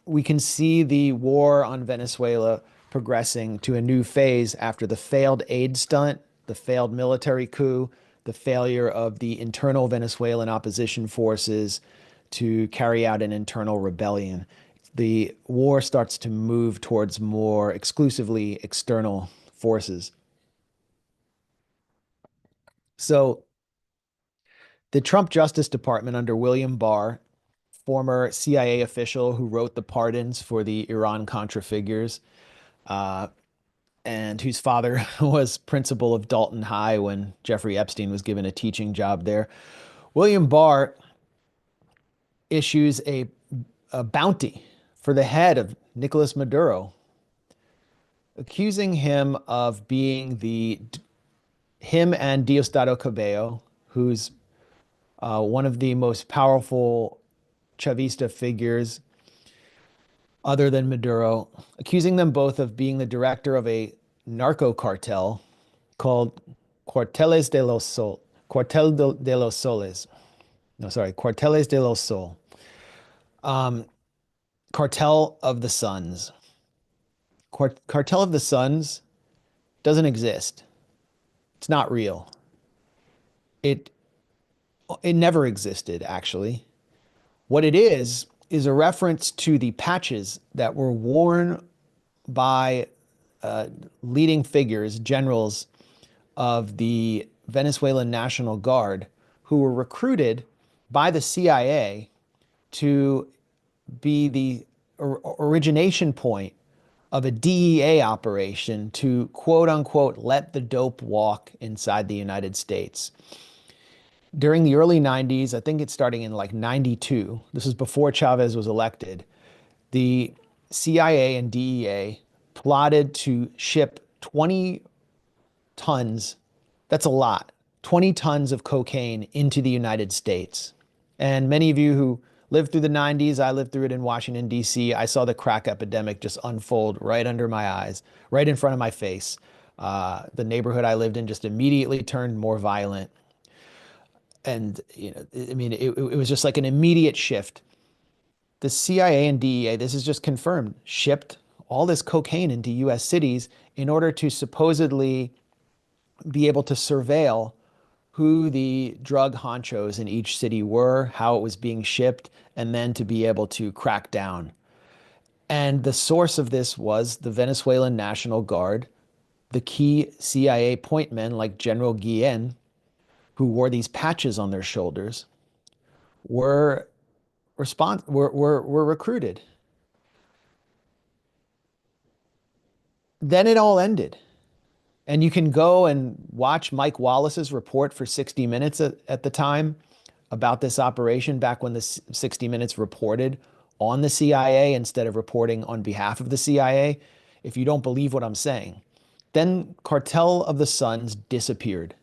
we can see the war on Venezuela progressing to a new phase after the failed aid stunt, the failed military coup, the failure of the internal Venezuelan opposition forces to carry out an internal rebellion. The war starts to move towards more exclusively external forces. So the Trump Justice Department under William Barr, former CIA official who wrote the pardons for the Iran-Contra figures, and whose father was principal of Dalton High when Jeffrey Epstein was given a teaching job there. William Barr issues a bounty for the head of Nicolas Maduro, accusing him of being him and Diosdado Cabello, who's one of the most powerful Chavista figures other than Maduro, accusing them both of being the director of a narco cartel called Cuarteles de los Sol, de los Soles. No, sorry, Cuarteles de los Sol. Cartel of the Suns. Cartel of the Suns doesn't exist. It's not real. It it never existed, actually. What it is a reference to the patches that were worn by leading figures, generals of the Venezuelan National Guard, who were recruited by the CIA to be the origination point of a DEA operation to quote unquote let the dope walk inside the United States. During the early 90s, I think it's starting in like 92, this is before Chavez was elected, the CIA and DEA plotted to ship 20 tons, that's a lot, 20 tons of cocaine into the United States. And many of you who lived through the 90s, I lived through it in Washington, D.C. I saw the crack epidemic just unfold right under my eyes, right in front of my face. The neighborhood I lived in just immediately turned more violent. And, you know, I mean, it was just like an immediate shift. The CIA and DEA, this is just confirmed, shipped all this cocaine into US cities in order to supposedly be able to surveil who the drug honchos in each city were, how it was being shipped, and then to be able to crack down. And the source of this was the Venezuelan National Guard, the key CIA point men like General Guillen, who wore these patches on their shoulders, were were recruited. Then it all ended. And you can go and watch Mike Wallace's report for 60 Minutes at the time about this operation back when the 60 Minutes reported on the CIA instead of reporting on behalf of the CIA, if you don't believe what I'm saying. Then Cartel of the Suns disappeared.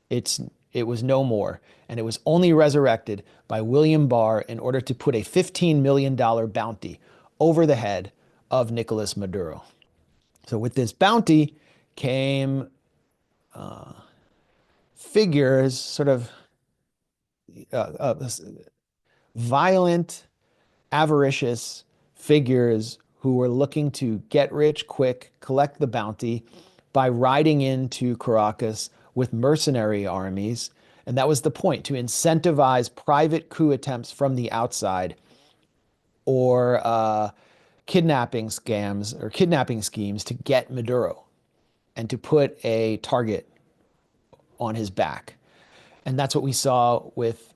It was no more, and it was only resurrected by William Barr in order to put a $15 million bounty over the head of Nicolas Maduro. So with this bounty came figures, sort of violent, avaricious figures who were looking to get rich quick, collect the bounty by riding into Caracas with mercenary armies. And that was the point, to incentivize private coup attempts from the outside or kidnapping scams or kidnapping schemes to get Maduro and to put a target on his back. And that's what we saw with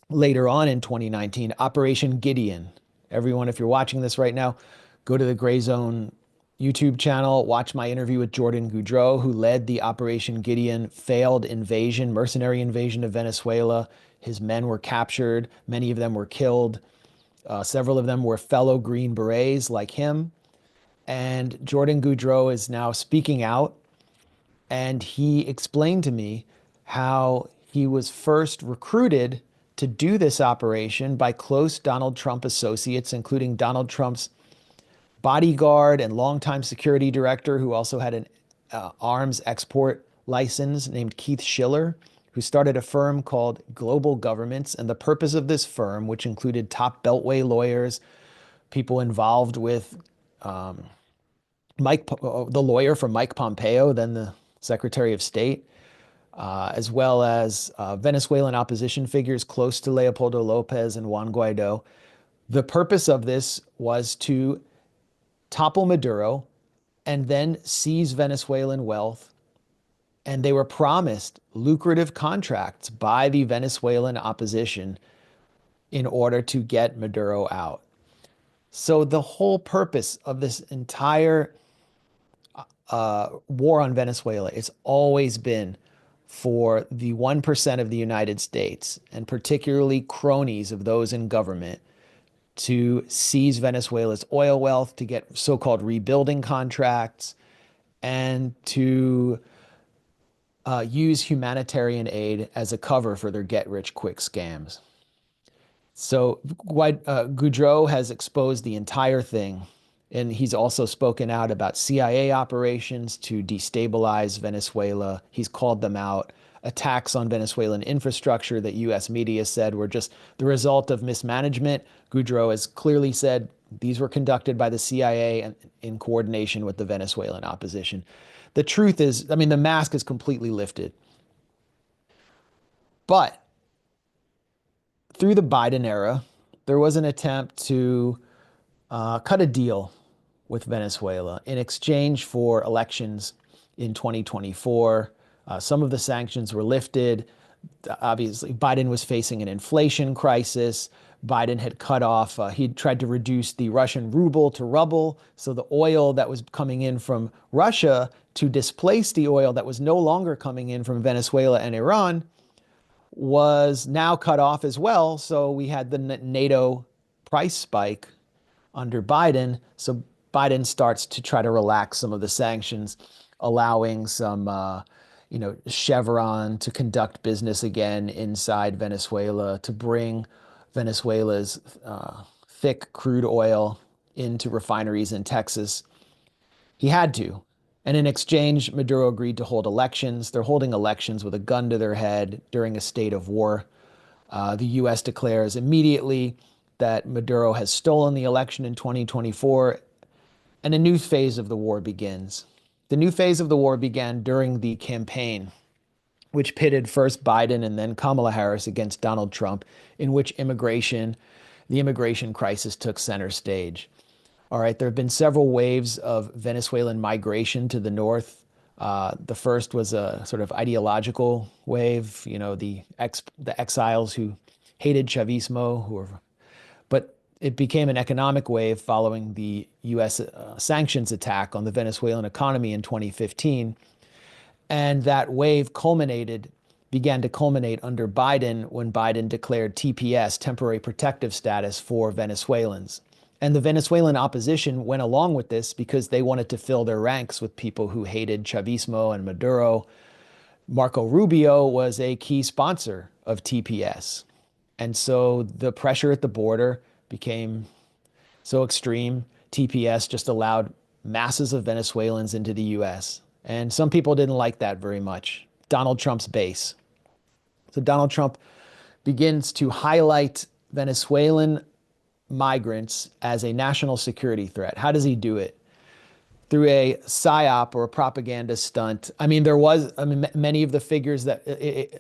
later on in 2019, Operation Gideon. Everyone, if you're watching this right now, go to the Gray Zone YouTube channel, watch my interview with Jordan Goudreau, who led the Operation Gideon failed invasion, mercenary invasion of Venezuela. His men were captured. Many of them were killed. Several of them were fellow Green Berets like him. And Jordan Goudreau is now speaking out. And he explained to me how he was first recruited to do this operation by close Donald Trump associates, including Donald Trump's bodyguard and longtime security director, who also had an arms export license, named Keith Schiller, who started a firm called Global Governments. And the purpose of this firm, which included top Beltway lawyers, people involved with the lawyer for Mike Pompeo, then the Secretary of State, as well as Venezuelan opposition figures close to Leopoldo Lopez and Juan Guaido. The purpose of this was to topple Maduro and then seize Venezuelan wealth. And they were promised lucrative contracts by the Venezuelan opposition in order to get Maduro out. So the whole purpose of this entire war on Venezuela, it's always been for the 1% of the United States, and particularly cronies of those in government, to seize Venezuela's oil wealth, to get so-called rebuilding contracts, and to use humanitarian aid as a cover for their get-rich-quick scams. So Goudreau has exposed the entire thing, and he's also spoken out about CIA operations to destabilize Venezuela. He's called them out. Attacks on Venezuelan infrastructure that U.S. media said were just the result of mismanagement. Goudreau has clearly said These were conducted by the CIA and in coordination with the Venezuelan opposition. The truth is, I mean, the mask is completely lifted. But through the Biden era, there was an attempt to cut a deal with Venezuela in exchange for elections in 2024. Some of the sanctions were lifted. Obviously, Biden was facing an inflation crisis. Biden had cut off, he tried to reduce the Russian ruble to ruble. So the oil that was coming in from Russia to displace the oil that was no longer coming in from Venezuela and Iran was now cut off as well. So we had the NATO price spike under Biden. So Biden starts to try to relax some of the sanctions, allowing some, Chevron to conduct business again inside Venezuela, to bring Venezuela's thick crude oil into refineries in Texas. He had to. And in exchange, Maduro agreed to hold elections. They're holding elections with a gun to their head during a state of war. The U.S. declares immediately that Maduro has stolen the election in 2024, and a new phase of the war begins. The new phase of the war began during the campaign, which pitted first Biden and then Kamala Harris against Donald Trump, in which the immigration crisis took center stage. All right, there have been several waves of Venezuelan migration to the north. The first was a sort of ideological wave, the exiles who hated Chavismo, but it became an economic wave following the U.S. Sanctions attack on the Venezuelan economy in 2015. And that wave began to culminate under Biden when Biden declared TPS, temporary protective status, for Venezuelans. And the Venezuelan opposition went along with this because they wanted to fill their ranks with people who hated Chavismo and Maduro. Marco Rubio was a key sponsor of TPS. And so the pressure at the border became so extreme. TPS just allowed masses of Venezuelans into the US. And some people didn't like that very much. Donald Trump's base. So Donald Trump begins to highlight Venezuelan migrants as a national security threat. How does he do it? Through a psyop or a propaganda stunt. I mean, many of the figures that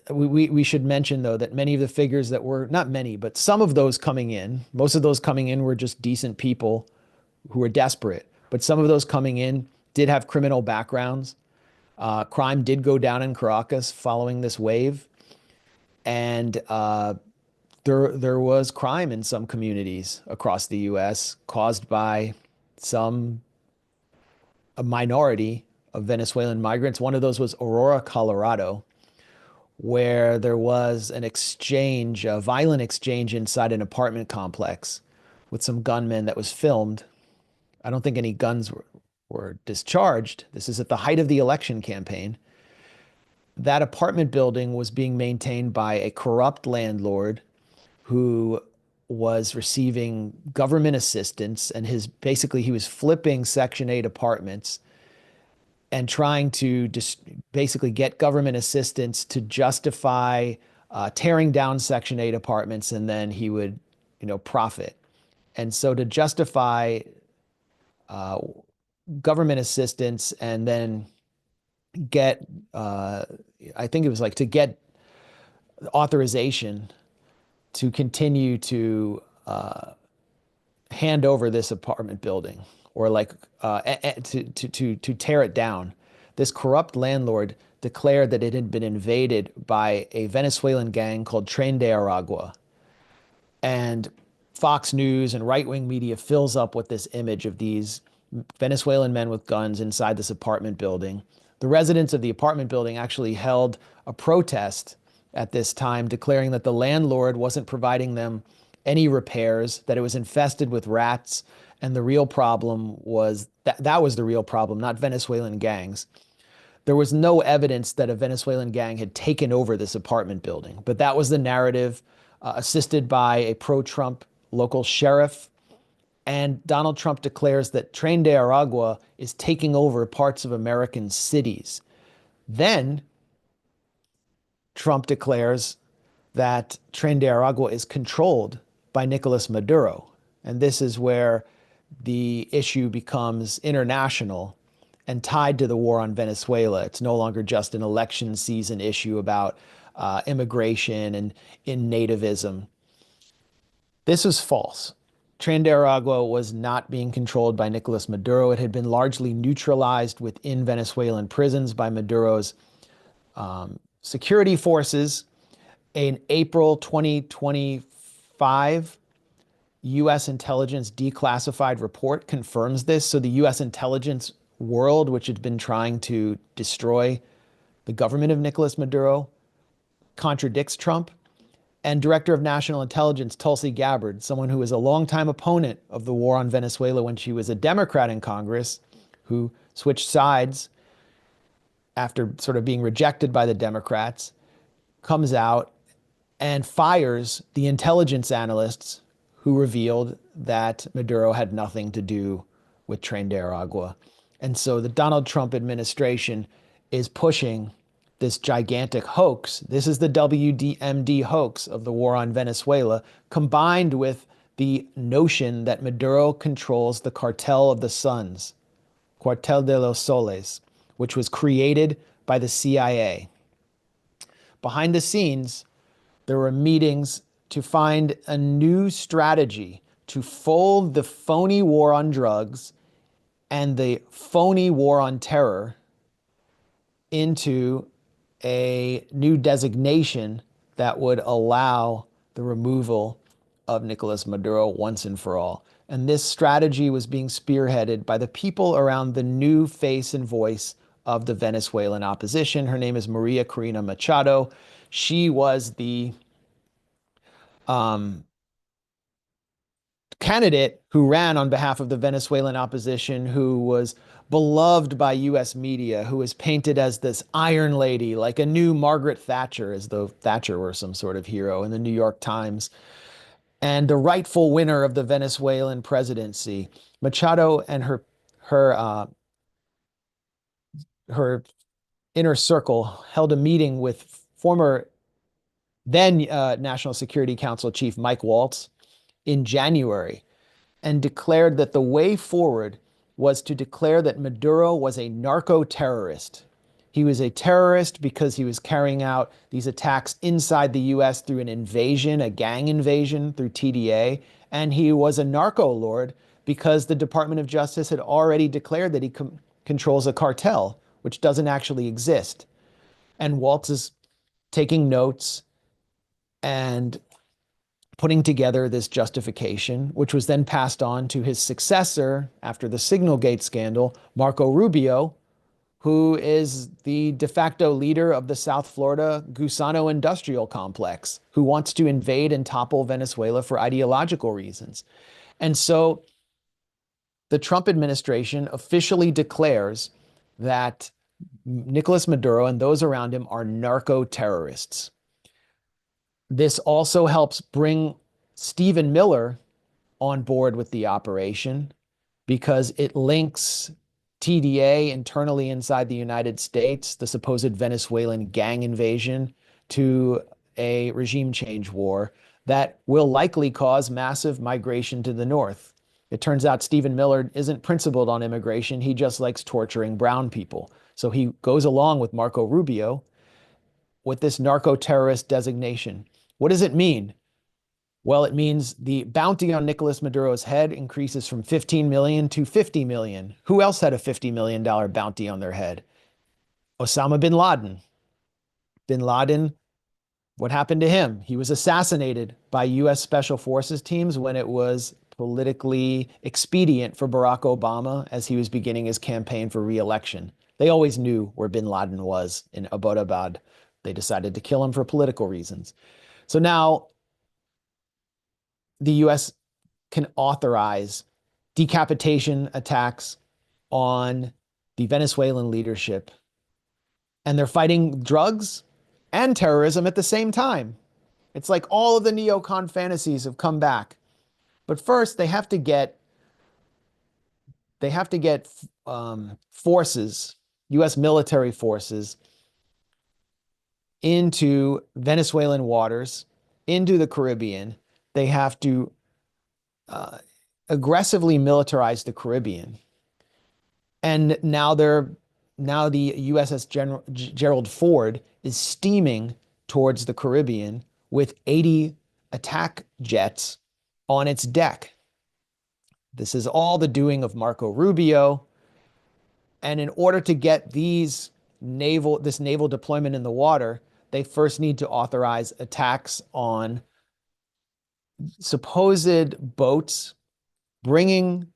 we should mention, though, that many of the figures that were, not many, but some of those coming in, most of those coming in were just decent people who were desperate. But some of those coming in did have criminal backgrounds. Crime did go down in Caracas following this wave. And there was crime in some communities across the U.S. caused by a minority of Venezuelan migrants. One of those was Aurora, Colorado, where there was a violent exchange inside an apartment complex with some gunmen that was filmed. I don't think any guns were discharged. This is at the height of the election campaign. That apartment building was being maintained by a corrupt landlord who was receiving government assistance, and he was flipping Section 8 apartments and trying to basically get government assistance to justify tearing down Section 8 apartments, and then he would, profit. And so to justify government assistance and then get, I think it was like to get authorization to continue to hand over this apartment building, or to tear it down. This corrupt landlord declared that it had been invaded by a Venezuelan gang called Tren de Aragua. And Fox News and right-wing media fills up with this image of these Venezuelan men with guns inside this apartment building. The residents of the apartment building actually held a protest at this time, declaring that the landlord wasn't providing them any repairs, that it was infested with rats, and the real problem was that was the real problem, not Venezuelan gangs. There was no evidence that a Venezuelan gang had taken over this apartment building, but that was the narrative, assisted by a pro-Trump local sheriff. And Donald Trump declares that Tren de Aragua is taking over parts of American cities. Then Trump declares that Tren de Aragua is controlled by Nicolas Maduro. And this is where the issue becomes international and tied to the war on Venezuela. It's no longer just an election season issue about immigration and in nativism. This was false. Trinidad was not being controlled by Nicolas Maduro. It had been largely neutralized within Venezuelan prisons by Maduro's security forces. In April 2025, U.S. intelligence declassified report confirms this. So the U.S. intelligence world, which had been trying to destroy the government of Nicolas Maduro, contradicts Trump. And Director of National Intelligence, Tulsi Gabbard, someone who was a longtime opponent of the war on Venezuela when she was a Democrat in Congress, who switched sides after sort of being rejected by the Democrats, comes out and fires the intelligence analysts who revealed that Maduro had nothing to do with Tren de Aragua. And so the Donald Trump administration is pushing this gigantic hoax. This is the WMD hoax of the war on Venezuela, combined with the notion that Maduro controls the Cartel of the Suns, Cuartel de los Soles, which was created by the CIA. Behind the scenes, there were meetings to find a new strategy to fold the phony war on drugs and the phony war on terror into a new designation that would allow the removal of Nicolas Maduro once and for all. And this strategy was being spearheaded by the people around the new face and voice of the Venezuelan opposition. Her name is Maria Corina Machado. She was the candidate who ran on behalf of the Venezuelan opposition, who was beloved by US media, who was painted as this iron lady, like a new Margaret Thatcher, as though Thatcher were some sort of hero in the New York Times, and the rightful winner of the Venezuelan presidency. Machado and her inner circle held a meeting with former then National Security Council Chief Mike Waltz in January and declared that the way forward was to declare that Maduro was a narco-terrorist. He was a terrorist because he was carrying out these attacks inside the US through an invasion, a gang invasion through TDA, and he was a narco lord because the Department of Justice had already declared that he controls a cartel, which doesn't actually exist. And Waltz is taking notes and putting together this justification, which was then passed on to his successor after the Signalgate scandal, Marco Rubio, who is the de facto leader of the South Florida Gusano industrial complex, who wants to invade and topple Venezuela for ideological reasons. And so the Trump administration officially declares that Nicolas Maduro and those around him are narco-terrorists. This also helps bring Stephen Miller on board with the operation because it links TDA internally inside the United States, the supposed Venezuelan gang invasion, to a regime change war that will likely cause massive migration to the north. It turns out Stephen Miller isn't principled on immigration. He just likes torturing brown people. So he goes along with Marco Rubio with this narco-terrorist designation. What does it mean? Well, it means the bounty on Nicolas Maduro's head increases from 15 million to 50 million. Who else had a $50 million bounty on their head? Osama bin Laden. Bin Laden, what happened to him? He was assassinated by US Special Forces teams when it was politically expedient for Barack Obama as he was beginning his campaign for re-election. They always knew where bin Laden was in Abbottabad. They decided to kill him for political reasons. So now the US can authorize decapitation attacks on the Venezuelan leadership. And they're fighting drugs and terrorism at the same time. It's like all of the neocon fantasies have come back. But first, they have to get forces, US military forces, into Venezuelan waters, into the Caribbean. They have to aggressively militarized the Caribbean. And now the USS Gerald Ford is steaming towards the Caribbean with 80 attack jets on its deck. This is all the doing of Marco Rubio. And in order to get this naval deployment in the water, they first need to authorize attacks on supposed boats bringing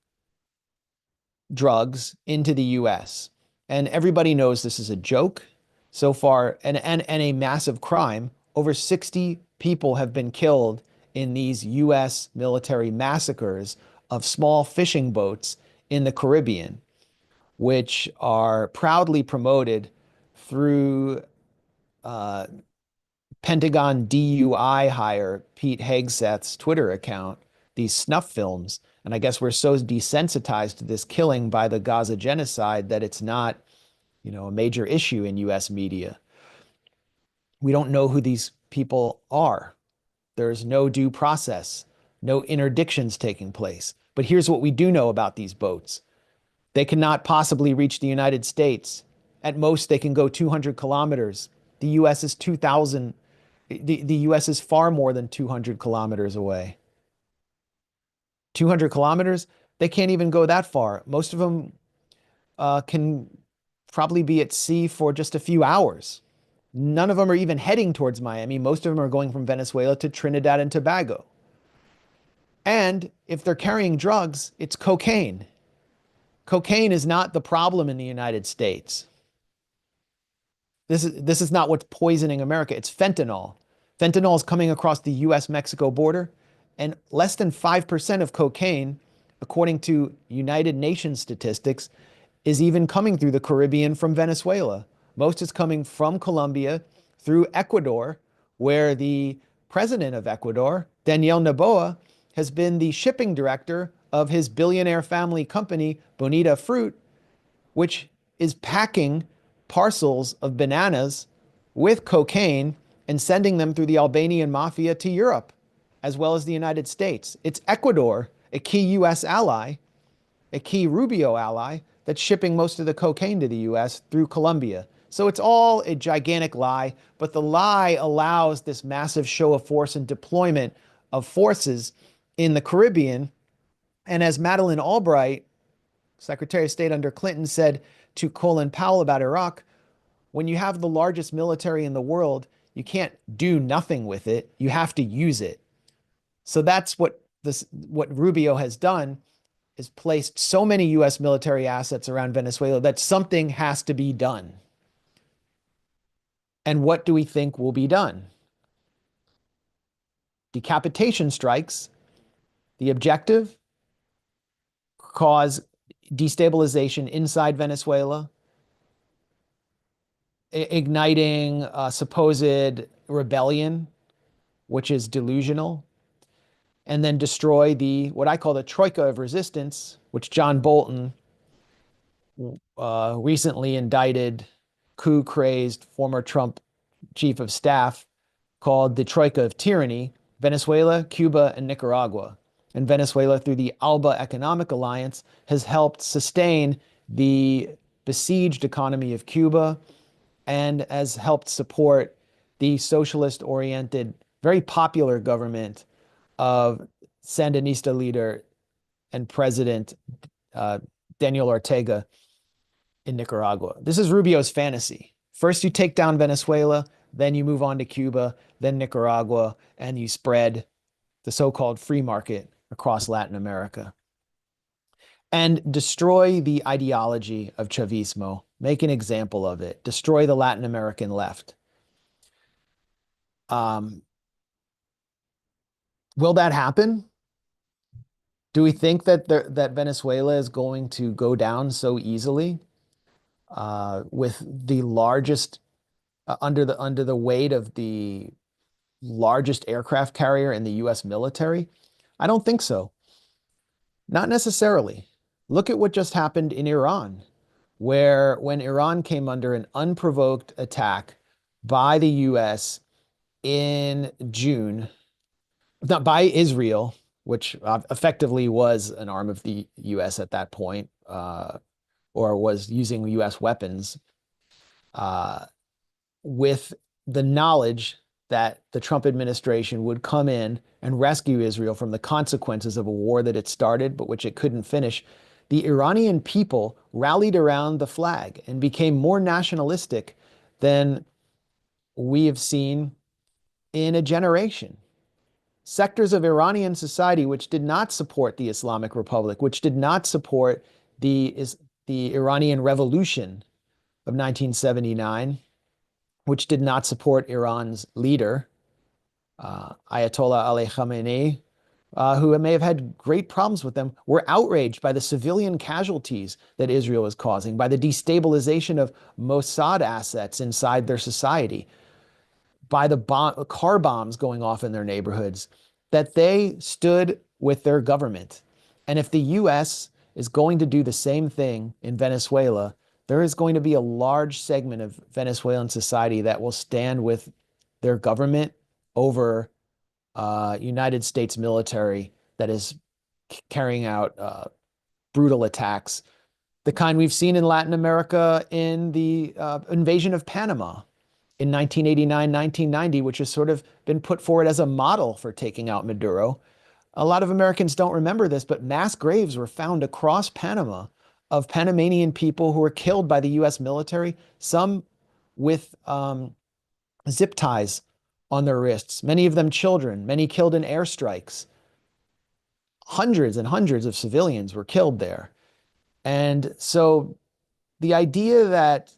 drugs into the US. And everybody knows this is a joke so far and a massive crime. Over 60 people have been killed in these US military massacres of small fishing boats in the Caribbean, which are proudly promoted through uh, Pentagon DUI hire Pete Hegseth's Twitter account, these snuff films. And I guess we're so desensitized to this killing by the Gaza genocide that it's not, a major issue in US media. We don't know who these people are. There's no due process, no interdictions taking place. But here's what we do know about these boats. They cannot possibly reach the United States. At most, they can go 200 kilometers. The US is 2,000. The US is far more than 200 kilometers away. 200 kilometers, they can't even go that far. Most of them can probably be at sea for just a few hours. None of them are even heading towards Miami. Most of them are going from Venezuela to Trinidad and Tobago. And if they're carrying drugs, it's cocaine. Cocaine is not the problem in the United States. This is not what's poisoning America. It's fentanyl. Fentanyl is coming across the US-Mexico border, and less than 5% of cocaine, according to United Nations statistics, is even coming through the Caribbean from Venezuela. Most is coming from Colombia through Ecuador, where the president of Ecuador, Daniel Noboa, has been the shipping director of his billionaire family company, Bonita Fruit, which is packing parcels of bananas with cocaine and sending them through the Albanian mafia to Europe, as well as the United States. It's Ecuador, a key US ally, a key Rubio ally, that's shipping most of the cocaine to the US through Colombia. So it's all a gigantic lie, but the lie allows this massive show of force and deployment of forces in the Caribbean. And as Madeleine Albright, Secretary of State under Clinton, said to Colin Powell about Iraq, when you have the largest military in the world, you can't do nothing with it. You have to use it. So that's what Rubio has done, is placed so many US military assets around Venezuela that something has to be done. And what do we think will be done? Decapitation strikes. The objective: cause destabilization inside Venezuela, igniting a supposed rebellion, which is delusional, and then destroy what I call the troika of resistance, which John Bolton, recently indicted, coup-crazed former Trump chief of staff, called the troika of tyranny: Venezuela, Cuba, and Nicaragua. And Venezuela, through the ALBA Economic Alliance, has helped sustain the besieged economy of Cuba and has helped support the socialist-oriented, very popular government of Sandinista leader and President Daniel Ortega in Nicaragua. This is Rubio's fantasy. First, you take down Venezuela, then you move on to Cuba, then Nicaragua, and you spread the so-called free market across Latin America. And destroy the ideology of Chavismo. Make an example of it. Destroy the Latin American left. Will that happen? Do we think that that Venezuela is going to go down so easily, with the largest under the weight of the largest aircraft carrier in the US military? I don't think so. Not necessarily. Look at what just happened in Iran, where when Iran came under an unprovoked attack by the US in June, not by Israel which effectively was an arm of the U.S. at that point, or was using U.S. weapons, with the knowledge that the Trump administration would come in and rescue Israel from the consequences of a war that it started, but which it couldn't finish. The Iranian people rallied around the flag and became more nationalistic than we have seen in a generation. Sectors of Iranian society which did not support the Islamic Republic, which did not support the Iranian Revolution of 1979, which did not support Iran's leader, Ayatollah Ali Khamenei, who may have had great problems with them, were outraged by the civilian casualties that Israel is causing, by the destabilization of Mossad assets inside their society, by the car bombs going off in their neighborhoods, that they stood with their government. And if the U.S. is going to do the same thing in Venezuela, there is going to be a large segment of Venezuelan society that will stand with their government over United States military that is carrying out brutal attacks, the kind we've seen in Latin America in the invasion of Panama in 1989, 1990, which has sort of been put forward as a model for taking out Maduro. A lot of Americans don't remember this, but mass graves were found across Panama of Panamanian people who were killed by the U.S. military, some with zip ties on their wrists, many of them children, many killed in airstrikes. Hundreds and hundreds of civilians were killed there. And so the idea that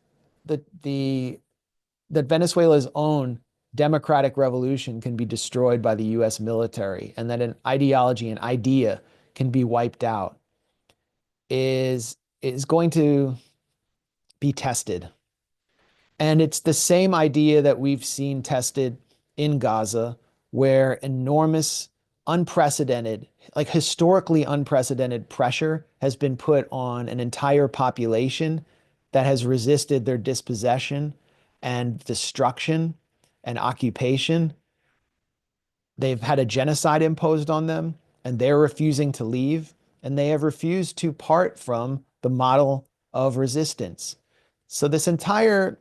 that Venezuela's own democratic revolution can be destroyed by the U.S. military and that an ideology, an idea can be wiped out is going to be tested. And it's the same idea that we've seen tested in Gaza, where enormous, unprecedented, like historically unprecedented pressure has been put on an entire population that has resisted their dispossession and destruction and occupation. They've had a genocide imposed on them, and they're refusing to leave, and they have refused to part from the model of resistance. So this entire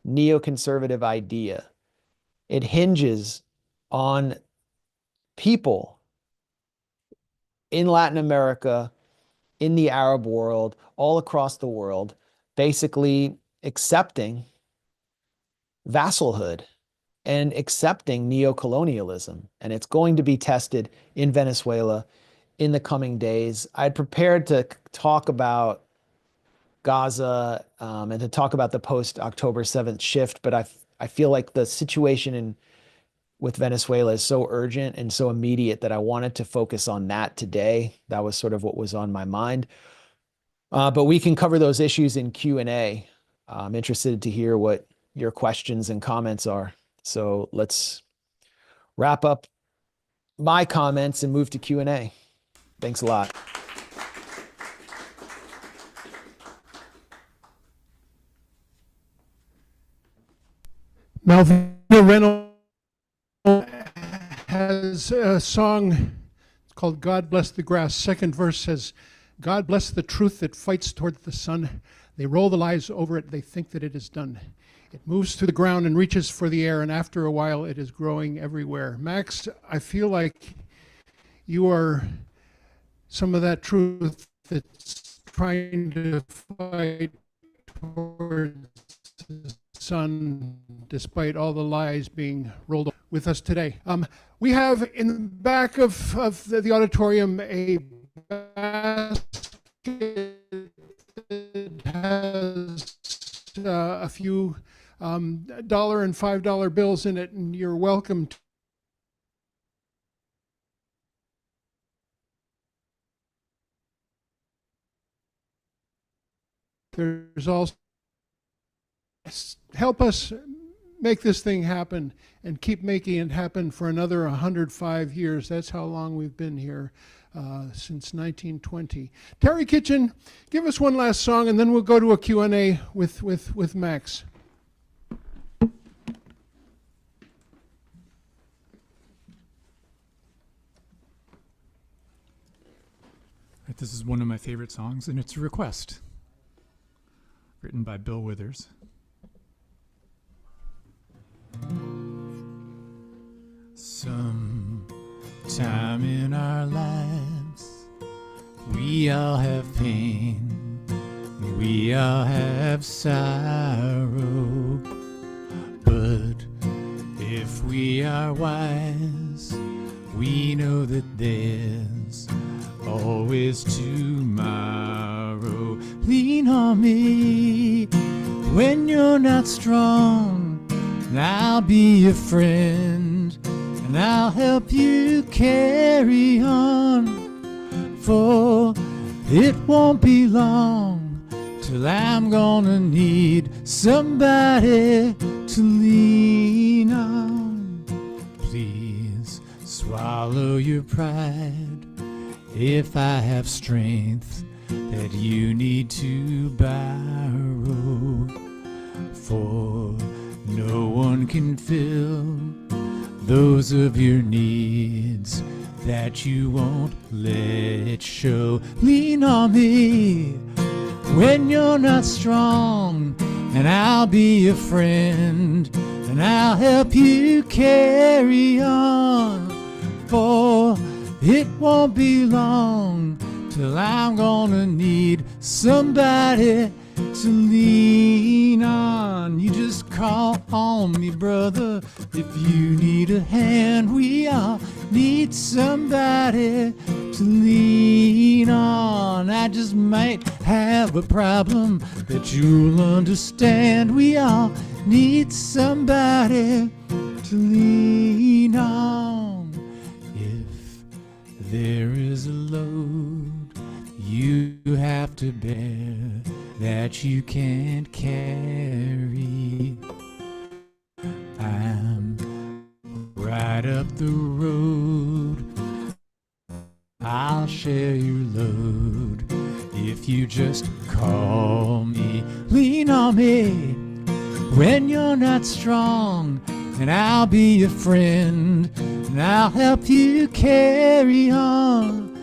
neoconservative idea, it hinges on people in Latin America, in the Arab world, all across the world, basically accepting vassalhood and accepting neocolonialism. And it's going to be tested in Venezuela in the coming days. I'd prepared to talk about Gaza and to talk about the post-October 7th shift, but I feel like the situation with Venezuela is so urgent and so immediate that I wanted to focus on that today. That was sort of what was on my mind. But we can cover those issues in Q&A. I'm interested to hear what your questions and comments are. So let's wrap up my comments and move to Q&A. Thanks a lot. Melvin Reynolds has a song called God Bless the Grass. Second verse says, God bless the truth that fights toward the sun. They roll the lies over it. They think that it is done. It moves through the ground and reaches for the air, and after a while it is growing everywhere. Max, I feel like you are some of that truth that's trying to fight towards the sun despite all the lies being rolled with us today. We have in the back of the auditorium a basket that has a few $1 and $5 bills in it, and you're welcome to. There's also help us make this thing happen and keep making it happen for another 105 years. That's how long we've been here, since 1920. Terry Kitchen, give us one last song, and then we'll go to a Q&A with Max. This is one of my favorite songs, and it's a request written by Bill Withers. Sometime in our lives, we all have pain, we all have sorrow, but if we are wise, we know that there's always tomorrow. Lean on me when you're not strong, and I'll be your friend, and I'll help you carry on. For it won't be long till I'm gonna need somebody to lean on. Please swallow your pride if I have strength that you need to borrow. For no one can fill those of your needs that you won't let show. Lean on me when you're not strong, and I'll be your friend, and I'll help you carry on. For it won't be long till I'm gonna need somebody to lean on. You just call on me, brother, if you need a hand. We all need somebody to lean on. I just might have a problem that you'll understand. We all need somebody to lean on. If there is a load you have to bear that you can't carry, I'm right up the road. I'll share your load if you just call me. Lean on me when you're not strong, and I'll be your friend, and I'll help you carry on.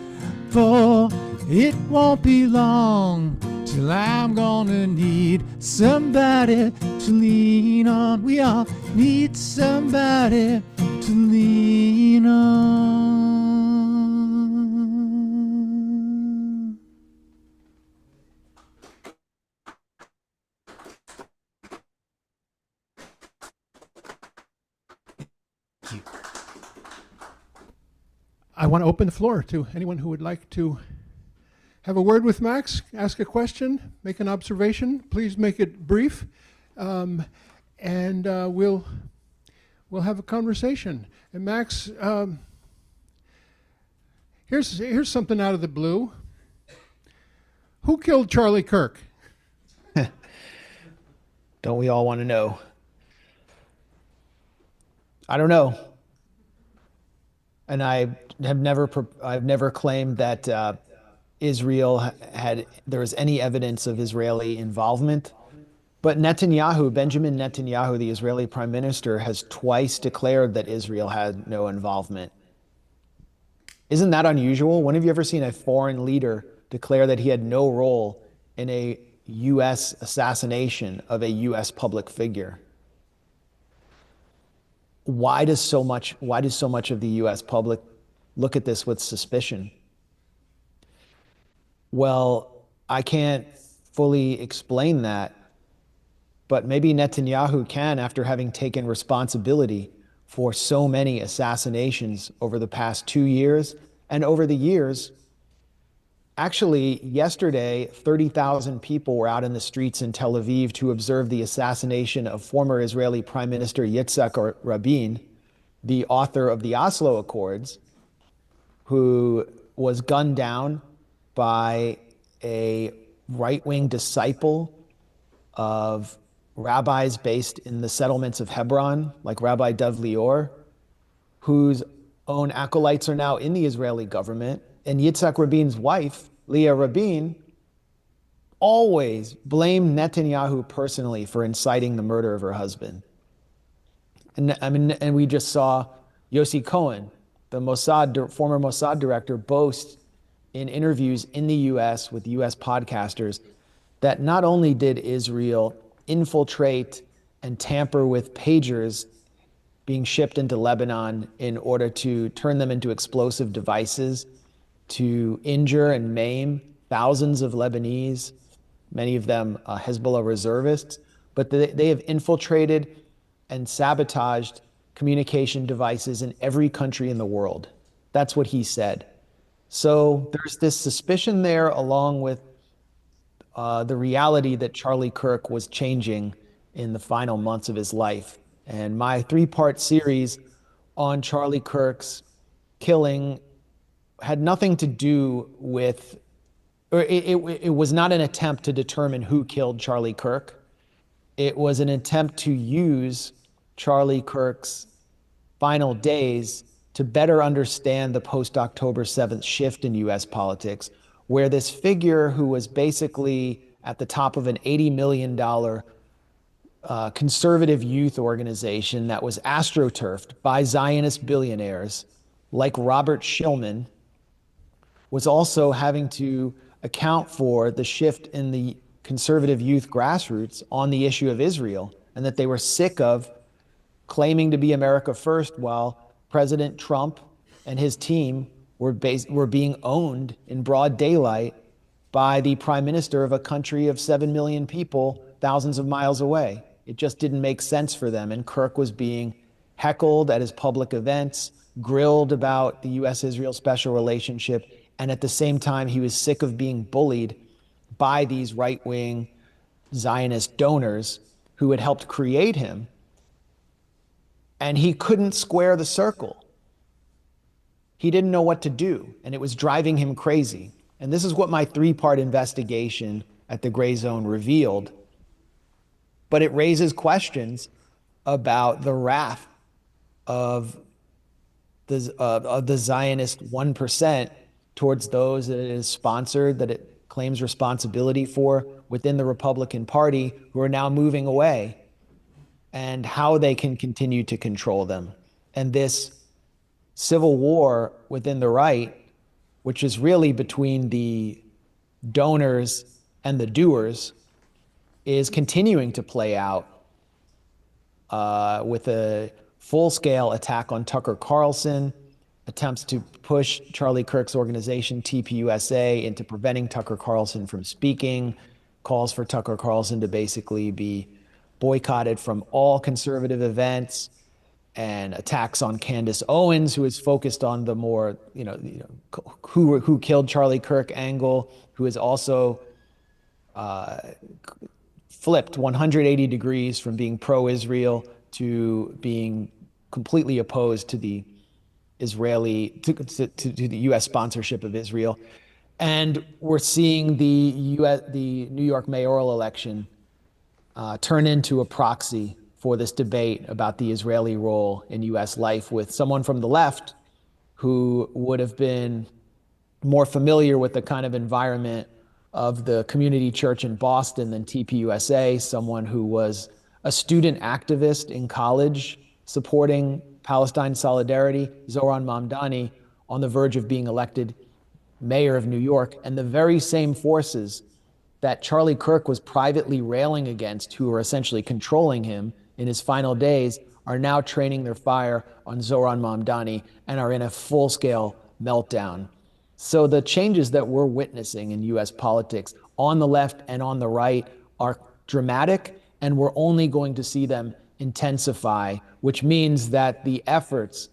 For it won't be long till I'm gonna need somebody to lean on. We all need somebody to lean on. I want to open the floor to anyone who would like to have a word with Max, ask a question, make an observation. Please make it brief, and we'll have a conversation. And Max, here's something out of the blue. Who killed Charlie Kirk? Don't we all want to know? I don't know. And I've never claimed that Israel there was any evidence of Israeli involvement. But Benjamin Netanyahu, the Israeli prime minister, has twice declared that Israel had no involvement. Isn't that unusual? When have you ever seen a foreign leader declare that he had no role in a U.S. assassination of a U.S. public figure? Why does so much of the U.S. public look at this with suspicion? Well, I can't fully explain that, but maybe Netanyahu can, after having taken responsibility for so many assassinations over the past 2 years and over the years. Actually, yesterday, 30,000 people were out in the streets in Tel Aviv to observe the assassination of former Israeli Prime Minister Yitzhak Rabin, the author of the Oslo Accords, who was gunned down by a right-wing disciple of rabbis based in the settlements of Hebron, like Rabbi Dov Lior, whose own acolytes are now in the Israeli government. And Yitzhak Rabin's wife, Leah Rabin, always blamed Netanyahu personally for inciting the murder of her husband. And we just saw Yossi Cohen, the former Mossad director, boast in interviews in the US with US podcasters that not only did Israel infiltrate and tamper with pagers being shipped into Lebanon in order to turn them into explosive devices to injure and maim thousands of Lebanese, many of them Hezbollah reservists, but they have infiltrated and sabotaged communication devices in every country in the world. That's what he said. So there's this suspicion there, along with the reality that Charlie Kirk was changing in the final months of his life. And my three-part series on Charlie Kirk's killing had nothing to do with, or it was not an attempt to determine who killed Charlie Kirk. It was an attempt to use Charlie Kirk's final days to better understand the post-October 7th shift in US politics, where this figure who was basically at the top of an $80 million conservative youth organization that was astroturfed by Zionist billionaires like Robert Schillman was also having to account for the shift in the conservative youth grassroots on the issue of Israel, and that they were sick of claiming to be America first while President Trump and his team were being owned in broad daylight by the prime minister of a country of 7 million people thousands of miles away. It just didn't make sense for them. And Kirk was being heckled at his public events, grilled about the US-Israel special relationship, and at the same time, he was sick of being bullied by these right-wing Zionist donors who had helped create him. And he couldn't square the circle. He didn't know what to do, and it was driving him crazy. And this is what my three-part investigation at the Gray Zone revealed. But it raises questions about the wrath of the Zionist 1% towards those that it is sponsored, that it claims responsibility for within the Republican Party, who are now moving away, and how they can continue to control them. And this civil war within the right, which is really between the donors and the doers, is continuing to play out with a full-scale attack on Tucker Carlson, attempts to push Charlie Kirk's organization, TPUSA, into preventing Tucker Carlson from speaking, calls for Tucker Carlson to basically be boycotted from all conservative events, and attacks on Candace Owens, who is focused on the more, who killed Charlie Kirk angle, who is also flipped 180 degrees from being pro-Israel to being completely opposed to the Israeli, to the U.S. sponsorship of Israel. And we're seeing the New York mayoral election turn into a proxy for this debate about the Israeli role in U.S. life, with someone from the left who would have been more familiar with the kind of environment of the community church in Boston than TPUSA, someone who was a student activist in college supporting Palestine solidarity, Zohran Mamdani, on the verge of being elected mayor of New York, and the very same forces that Charlie Kirk was privately railing against, who were essentially controlling him in his final days, are now training their fire on Zohran Mamdani and are in a full-scale meltdown. So the changes that we're witnessing in US politics on the left and on the right are dramatic, and we're only going to see them intensify, which means that the efforts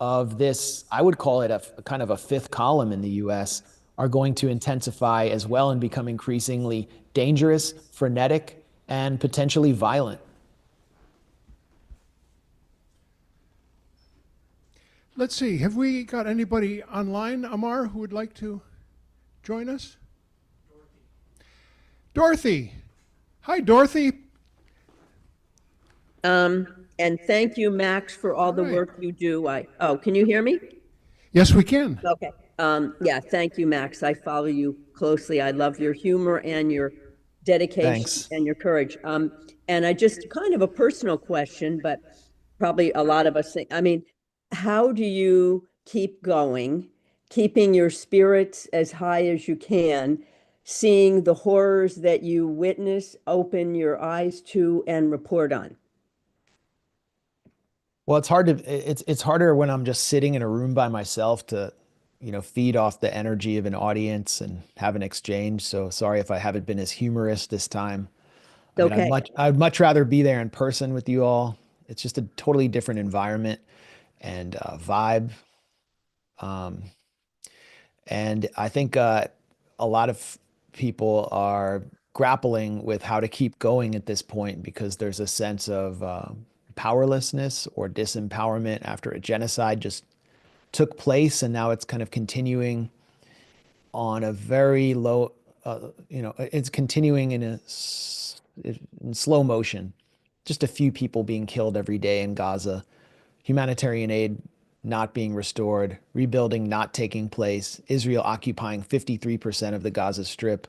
of this, I would call it a kind of a fifth column in the US, are going to intensify as well and become increasingly dangerous, frenetic, and potentially violent. Let's see, have we got anybody online, Amar, who would like to join us? Dorothy. Hi, Dorothy. And thank you, Max, for all the work you do. Can you hear me? Yes, we can. Okay. Yeah, thank you, Max. I follow you closely. I love your humor and your dedication. Thanks. And your courage. And I just kind of a personal question, but probably a lot of us think, how do you keep going keeping your spirits as high as you can, seeing the horrors that you witness, open your eyes to, and report on. Well, it's harder when I'm just sitting in a room by myself to, feed off the energy of an audience and have an exchange. So sorry if I haven't been as humorous this time. I mean, Okay. I'd much rather be there in person with you all. It's just a totally different environment and vibe. Um, and I think a lot of people are grappling with how to keep going at this point because there's a sense of powerlessness or disempowerment after a genocide just took place, and now it's kind of continuing on a very low, it's continuing in slow motion. Just a few people being killed every day in Gaza, humanitarian aid not being restored, rebuilding not taking place, Israel occupying 53% of the Gaza Strip.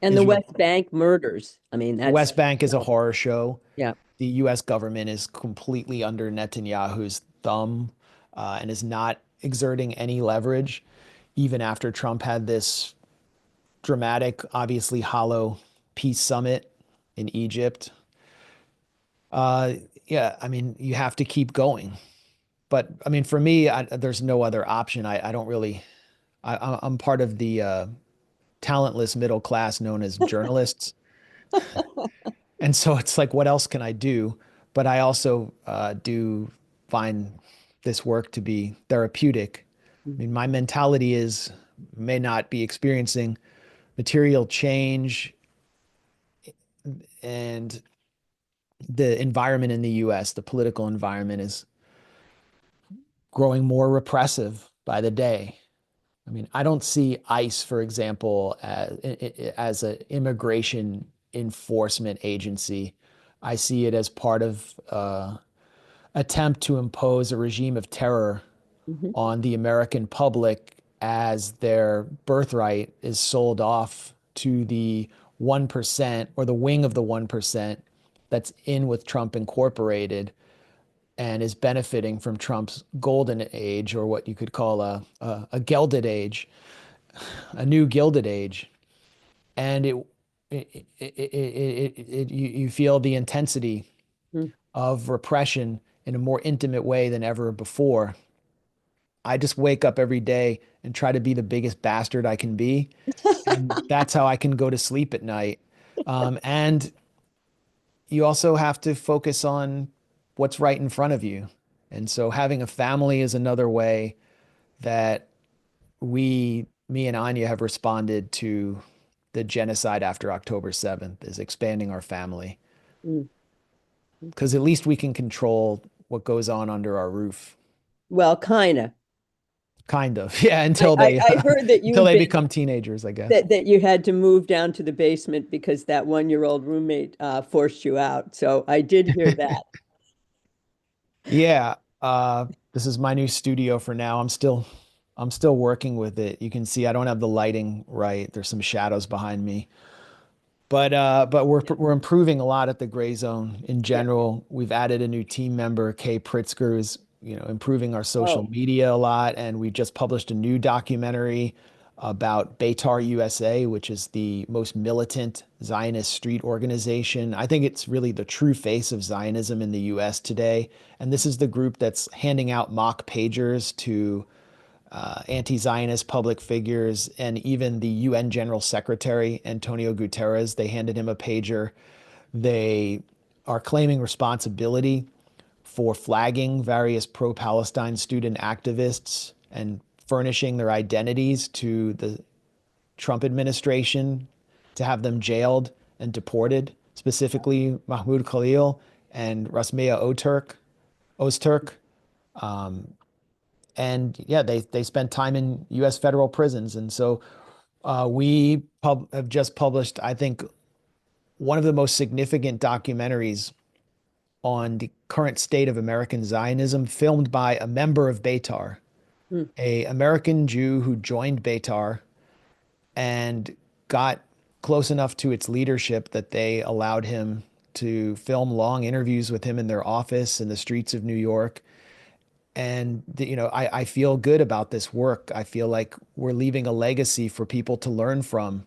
And the Israel, West Bank murders. I mean, the that's, West Bank is a horror show. yeah. The US government is completely under Netanyahu's thumb and is not exerting any leverage, even after Trump had this dramatic, obviously hollow peace summit in Egypt. Uh, yeah, I mean, you have to keep going. But I mean, for me, there's no other option. I don't really, I'm part of the talentless middle class known as journalists. And so it's like, what else can I do? But I also do find this work to be therapeutic. I mean, my mentality is may not be experiencing material change and the environment in the US, the political environment is growing more repressive by the day. I mean, I don't see ICE, for example, as an immigration enforcement agency. I see it as part of attempt to impose a regime of terror Mhm. on the American public as their birthright is sold off to the 1% or the wing of the 1% that's in with Trump Incorporated and is benefiting from Trump's golden age, or what you could call a gilded age, a new gilded age. And you feel the intensity Mm. of repression in a more intimate way than ever before. I just wake up every day and try to be the biggest bastard I can be. And that's how I can go to sleep at night. And you also have to focus on what's right in front of you. And so having a family is another way that me and Anya have responded to the genocide after October 7th, is expanding our family. Mm. Because at least we can control what goes on under our roof. Well, kind of. Kind of. Yeah, I, until I, they I heard that until you've they been become teenagers, I guess. that you had to move down to the basement because that 1-year-old roommate forced you out. So I did hear that. Yeah, this is my new studio for now. I'm still working with it. You can see I don't have the lighting right. There's some shadows behind me. But we're improving a lot at the Gray Zone in Yeah. general. We've added a new team member, Kay Pritzker, who's improving our social Oh. media a lot, and we just published a new documentary about Beitar USA, which is the most militant Zionist street organization. I think it's really the true face of Zionism in the US today. And this is the group that's handing out mock pagers to anti-Zionist public figures, and even the UN General Secretary, Antonio Guterres, they handed him a pager. They are claiming responsibility for flagging various pro-Palestine student activists and furnishing their identities to the Trump administration to have them jailed and deported, specifically Mahmoud Khalil and Rasmea Ozturk. And yeah, they spent time in U.S. federal prisons. And so have just published, I think, one of the most significant documentaries on the current state of American Zionism, filmed by a member of Beitar, Mm. a American Jew who joined Beitar and got close enough to its leadership that they allowed him to film long interviews with him in their office in the streets of New York. And I feel good about this work. I feel like we're leaving a legacy for people to learn from.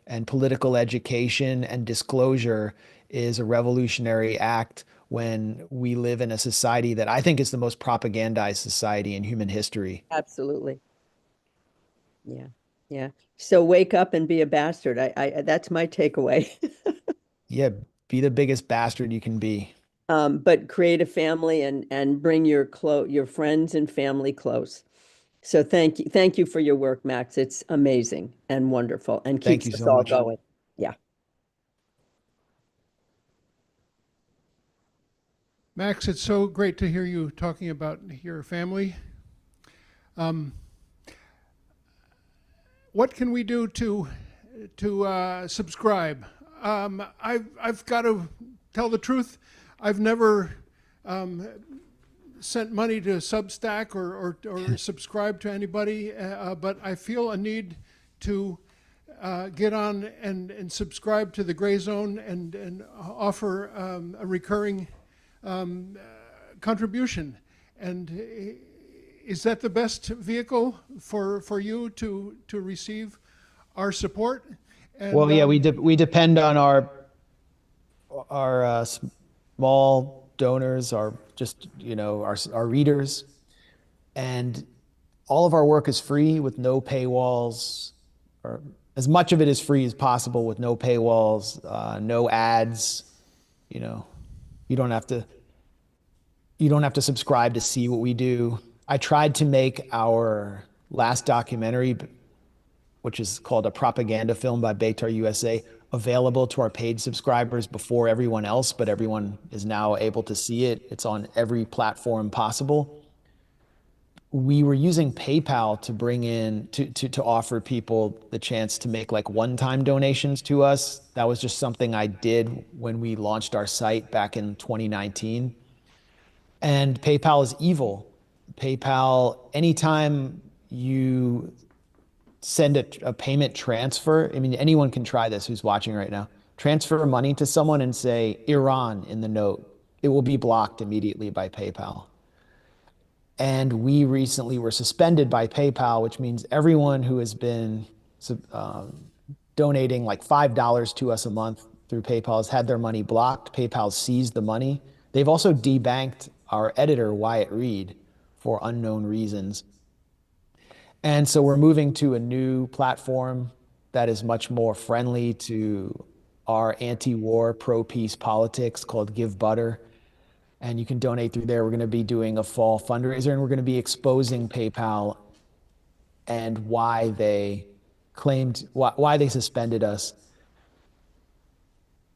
And political education and disclosure is a revolutionary act when we live in a society that I think is the most propagandized society in human history. Absolutely. Yeah. Yeah. So wake up and be a bastard. That's my takeaway. Yeah, be the biggest bastard you can be. But create a family and bring your friends and family close. So thank you for your work, Max. It's amazing and wonderful and Thank keeps you us so all much. going. Yeah. Max, it's so great to hear you talking about your family. Um, what can we do to subscribe? I've got to tell the truth. I've never sent money to Substack or subscribe to anybody, but I feel a need to get on and subscribe to the Gray Zone and offer a recurring contribution. And is that the best vehicle for you to receive our support? And Well, yeah, we depend on our small donors, our just our readers, and all of our work is free with no paywalls, or as much of it is free as possible with no paywalls, no ads. You know, you don't have to you don't have to subscribe to see what we do. I tried to make our last documentary, which is called A Propaganda Film by Beitar USA, available to our paid subscribers before everyone else, but everyone is now able to see it. It's on every platform possible. We were using PayPal to bring in to offer people the chance to make like one-time donations to us. That was just something I did when we launched our site back in 2019. And PayPal is evil. PayPal, anytime you send a payment transfer, I mean, anyone can try this who's watching right now. Transfer money to someone and say Iran in the note. It will be blocked immediately by PayPal. And we recently were suspended by PayPal, which means everyone who has been donating like $5 to us a month through PayPal has had their money blocked. PayPal seized the money. They've also debanked our editor, Wyatt Reed, for unknown reasons. And so we're moving to a new platform that is much more friendly to our anti-war, pro-peace politics called Give Butter. And you can donate through there. We're going to be doing a fall fundraiser, and we're going to be exposing PayPal and why they why they suspended us.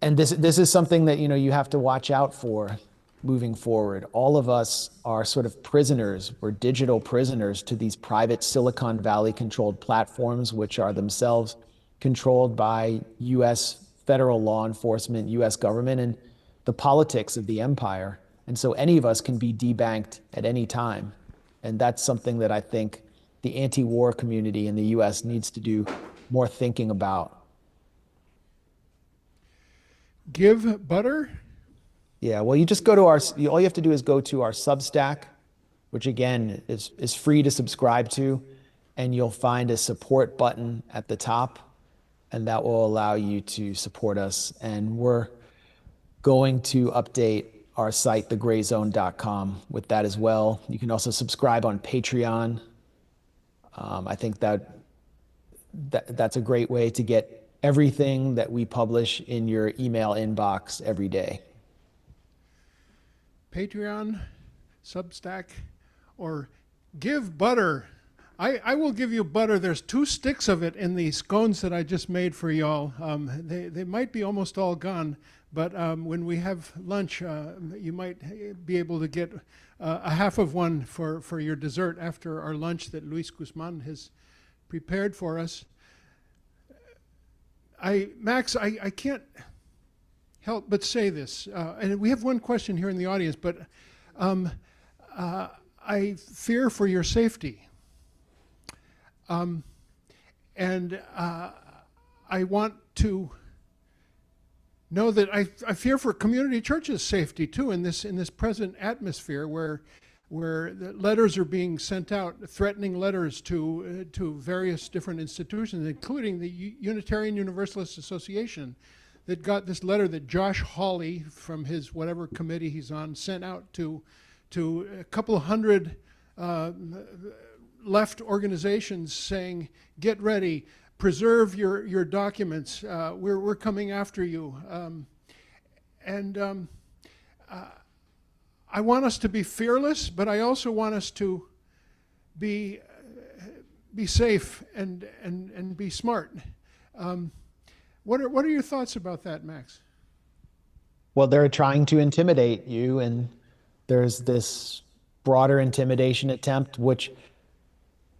And this is something that you have to watch out for moving forward. All of us are sort of prisoners. We're digital prisoners to these private Silicon Valley controlled platforms, which are themselves controlled by US federal law enforcement, US government, and the politics of the empire. And so any of us can be debanked at any time. And that's something that I think the anti-war community in the US needs to do more thinking about. Give Butter? Yeah, well, you just go to all you have to do is go to our Substack, which again is free to subscribe to, and you'll find a support button at the top, and that will allow you to support us. And we're going to update our site, thegrayzone.com, with that as well. You can also subscribe on Patreon. I think that's a great way to get everything that we publish in your email inbox every day. Patreon, Substack, or Give Butter. I will give you butter. There's 2 sticks of it in the scones that I just made for y'all. They might be almost all gone, but when we have lunch, you might be able to get a half of one for your dessert after our lunch that Luis Guzman has prepared for us. Max, I can't help but say this, and we have one question here in the audience, but I fear for your safety. And I want to know that I fear for community churches' safety too in this present atmosphere where where the letters are being sent out, threatening letters to various different institutions, including the Unitarian Universalist Association, that got this letter that Josh Hawley, from his whatever committee he's on, sent out to a couple of hundred left organizations saying, "Get ready, preserve your documents. We're coming after you." I want us to be fearless, but I also want us to be safe and be smart. What are your thoughts about that, Max? Well, they're trying to intimidate you, and there's this broader intimidation attempt, which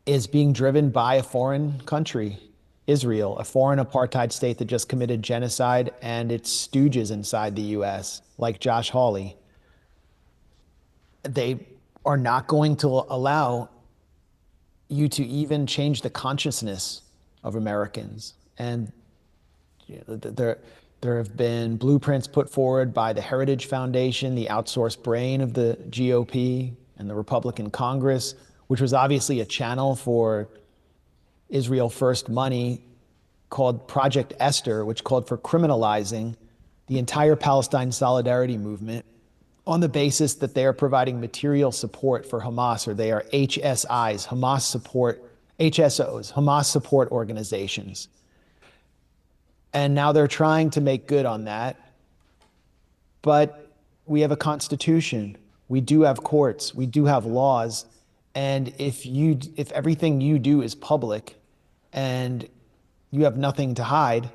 is being driven by a foreign country, Israel, a foreign apartheid state that just committed genocide, and its stooges inside the US, like Josh Hawley. They are not going to allow you to even change the consciousness of Americans. And there have been blueprints put forward by the Heritage Foundation, the outsourced brain of the GOP and the Republican Congress, which was obviously a channel for Israel First money, called Project Esther, which called for criminalizing the entire Palestine solidarity movement on the basis that they are providing material support for Hamas, or they are HSIs, Hamas support, HSOs, Hamas support organizations. And now they're trying to make good on that. But we have a constitution, we do have courts, we do have laws. And if everything you do is public and you have nothing to hide,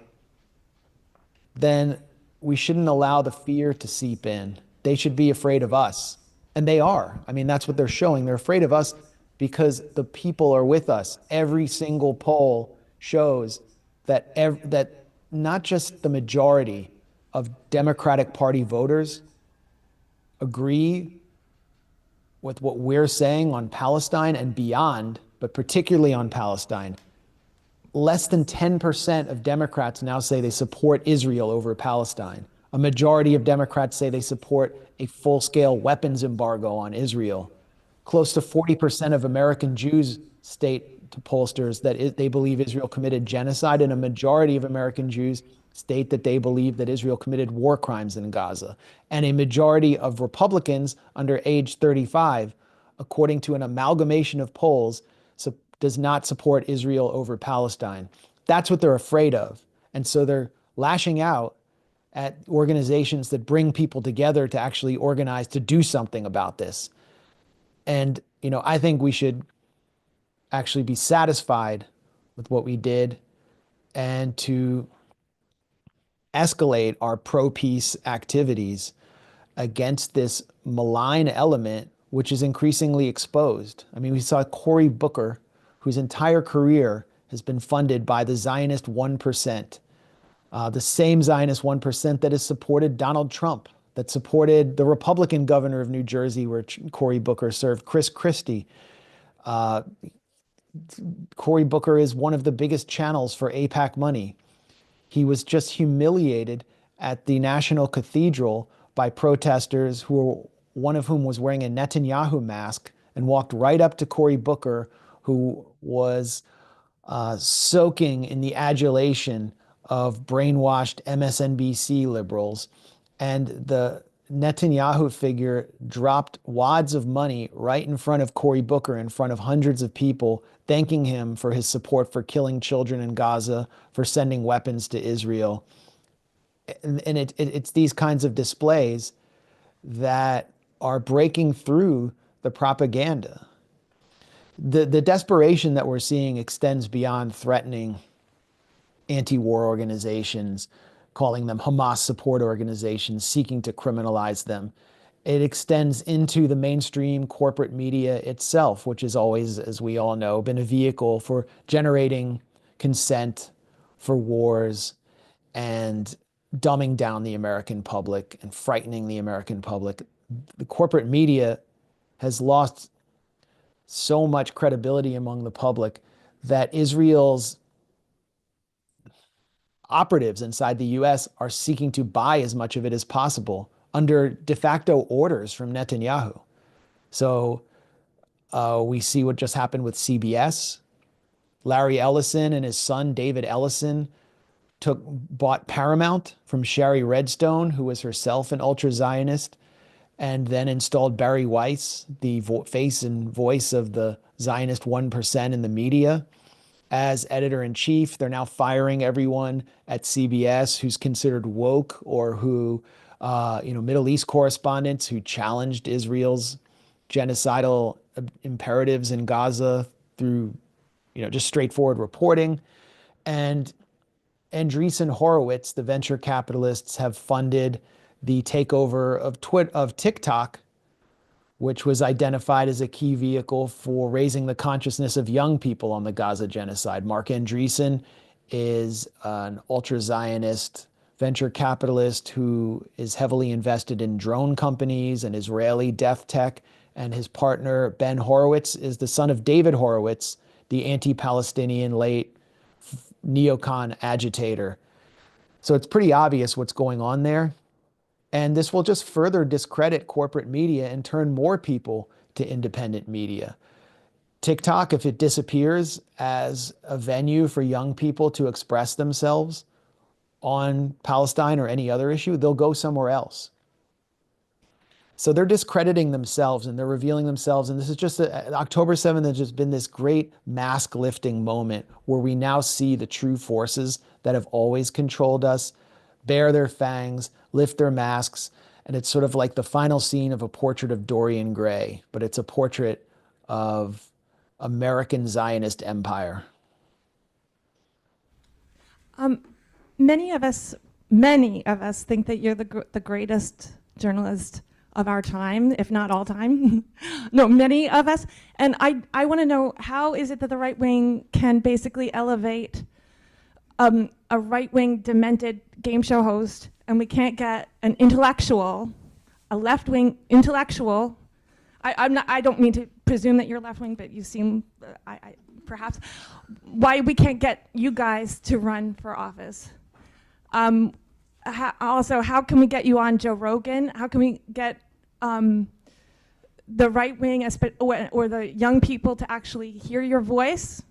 then we shouldn't allow the fear to seep in. They should be afraid of us. And they are. I mean, that's what they're showing. They're afraid of us because the people are with us. Every single poll shows that that not just the majority of Democratic Party voters agree with what we're saying on Palestine and beyond, but particularly on Palestine. Less than 10% of Democrats now say they support Israel over Palestine. A majority of Democrats say they support a full-scale weapons embargo on Israel. Close to 40% of American Jews state to pollsters that they believe Israel committed genocide, and a majority of American Jews state that they believe that Israel committed war crimes in Gaza. And a majority of Republicans under age 35, according to an amalgamation of polls, does not support Israel over Palestine. That's what they're afraid of. And so they're lashing out at organizations that bring people together to actually organize to do something about this. And, I think we should actually be satisfied with what we did and to escalate our pro-peace activities against this malign element, which is increasingly exposed. I mean, we saw Cory Booker, whose entire career has been funded by the Zionist 1%, the same Zionist 1% that has supported Donald Trump, that supported the Republican governor of New Jersey, where Cory Booker served, Chris Christie. Cory Booker is one of the biggest channels for AIPAC money. He was just humiliated at the National Cathedral by protesters, one of whom was wearing a Netanyahu mask, and walked right up to Cory Booker, who was soaking in the adulation of brainwashed MSNBC liberals. And the Netanyahu figure dropped wads of money right in front of Cory Booker, in front of hundreds of people, thanking him for his support for killing children in Gaza, for sending weapons to Israel. And it's these kinds of displays that are breaking through the propaganda. The desperation that we're seeing extends beyond threatening anti-war organizations, calling them Hamas support organizations, seeking to criminalize them. It extends into the mainstream corporate media itself, which has always, as we all know, been a vehicle for generating consent for wars and dumbing down the American public and frightening the American public. The corporate media has lost so much credibility among the public that Israel's operatives inside the US are seeking to buy as much of it as possible under de facto orders from Netanyahu. So we see what just happened with CBS. Larry Ellison and his son, David Ellison, bought Paramount from Shari Redstone, who was herself an ultra-Zionist, and then installed Barry Weiss, the face and voice of the Zionist 1% in the media, as editor-in-chief. They're now firing everyone at CBS who's considered woke or who, Middle East correspondents who challenged Israel's genocidal imperatives in Gaza through, just straightforward reporting. And Andreessen Horowitz, the venture capitalists, have funded the takeover of TikTok, which was identified as a key vehicle for raising the consciousness of young people on the Gaza genocide. Mark Andreessen is an ultra-Zionist venture capitalist who is heavily invested in drone companies and Israeli death tech. And his partner, Ben Horowitz, is the son of David Horowitz, the anti-Palestinian late neocon agitator. So it's pretty obvious what's going on there. And this will just further discredit corporate media and turn more people to independent media. TikTok, if it disappears as a venue for young people to express themselves on Palestine or any other issue, they'll go somewhere else. So they're discrediting themselves and they're revealing themselves. And this is just October 7th has just been this great mask lifting moment where we now see the true forces that have always controlled us bare their fangs, lift their masks. And it's sort of like the final scene of a portrait of Dorian Gray, but it's a portrait of American Zionist empire. Many of us think that you're the greatest journalist of our time, if not all time. No, many of us. And I want to know, how is it that the right wing can basically elevate a right-wing demented game show host, and we can't get an intellectual, a left-wing intellectual. I don't mean to presume that you're left-wing, but you seem, perhaps, why we can't get you guys to run for office. Also, how can we get you on Joe Rogan? How can we get the right wing or the young people to actually hear your voice,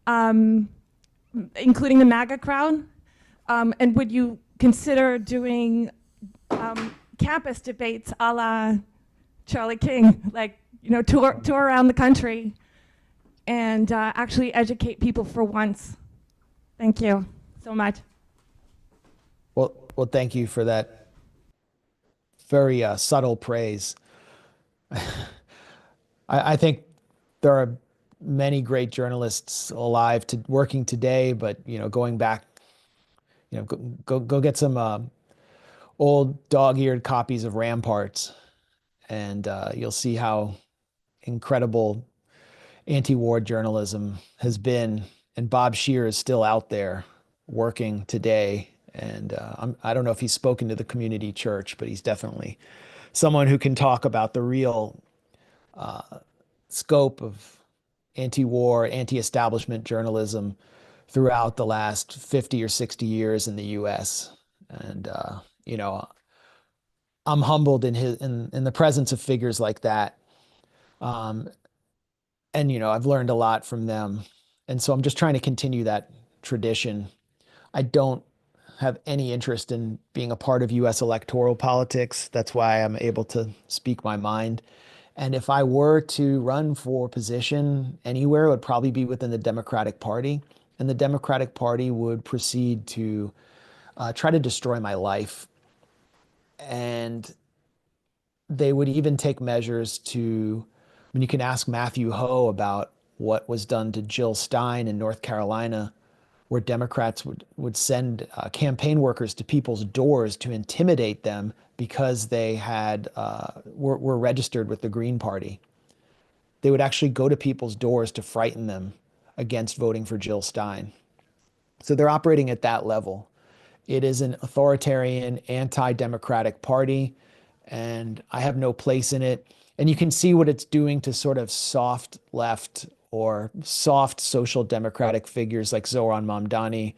including the MAGA crowd? And would you consider doing campus debates a la Charlie King, like, tour around the country and actually educate people for once? Thank you so much. Well, thank you for that very subtle praise. I think there are many great journalists alive working today, but going back, go get some old dog-eared copies of Ramparts, and you'll see how incredible anti-war journalism has been. And Bob Scheer is still out there working today. And I don't know if he's spoken to the community church, but he's definitely someone who can talk about the real scope of anti-war, anti-establishment journalism throughout the last 50 or 60 years in the U.S. And I'm humbled in the presence of figures like that. And I've learned a lot from them. And so I'm just trying to continue that tradition. I don't have any interest in being a part of U.S. electoral politics. That's why I'm able to speak my mind. And if I were to run for position anywhere, it would probably be within the Democratic Party. And the Democratic Party would proceed to try to destroy my life. And they would even take measures to, you can ask Matthew Ho about what was done to Jill Stein in North Carolina, where Democrats would send campaign workers to people's doors to intimidate them because they were registered with the Green Party. They would actually go to people's doors to frighten them against voting for Jill Stein. So they're operating at that level. It is an authoritarian, anti-democratic party, and I have no place in it. And you can see what it's doing to sort of soft left or soft social democratic figures like Zohran Mamdani,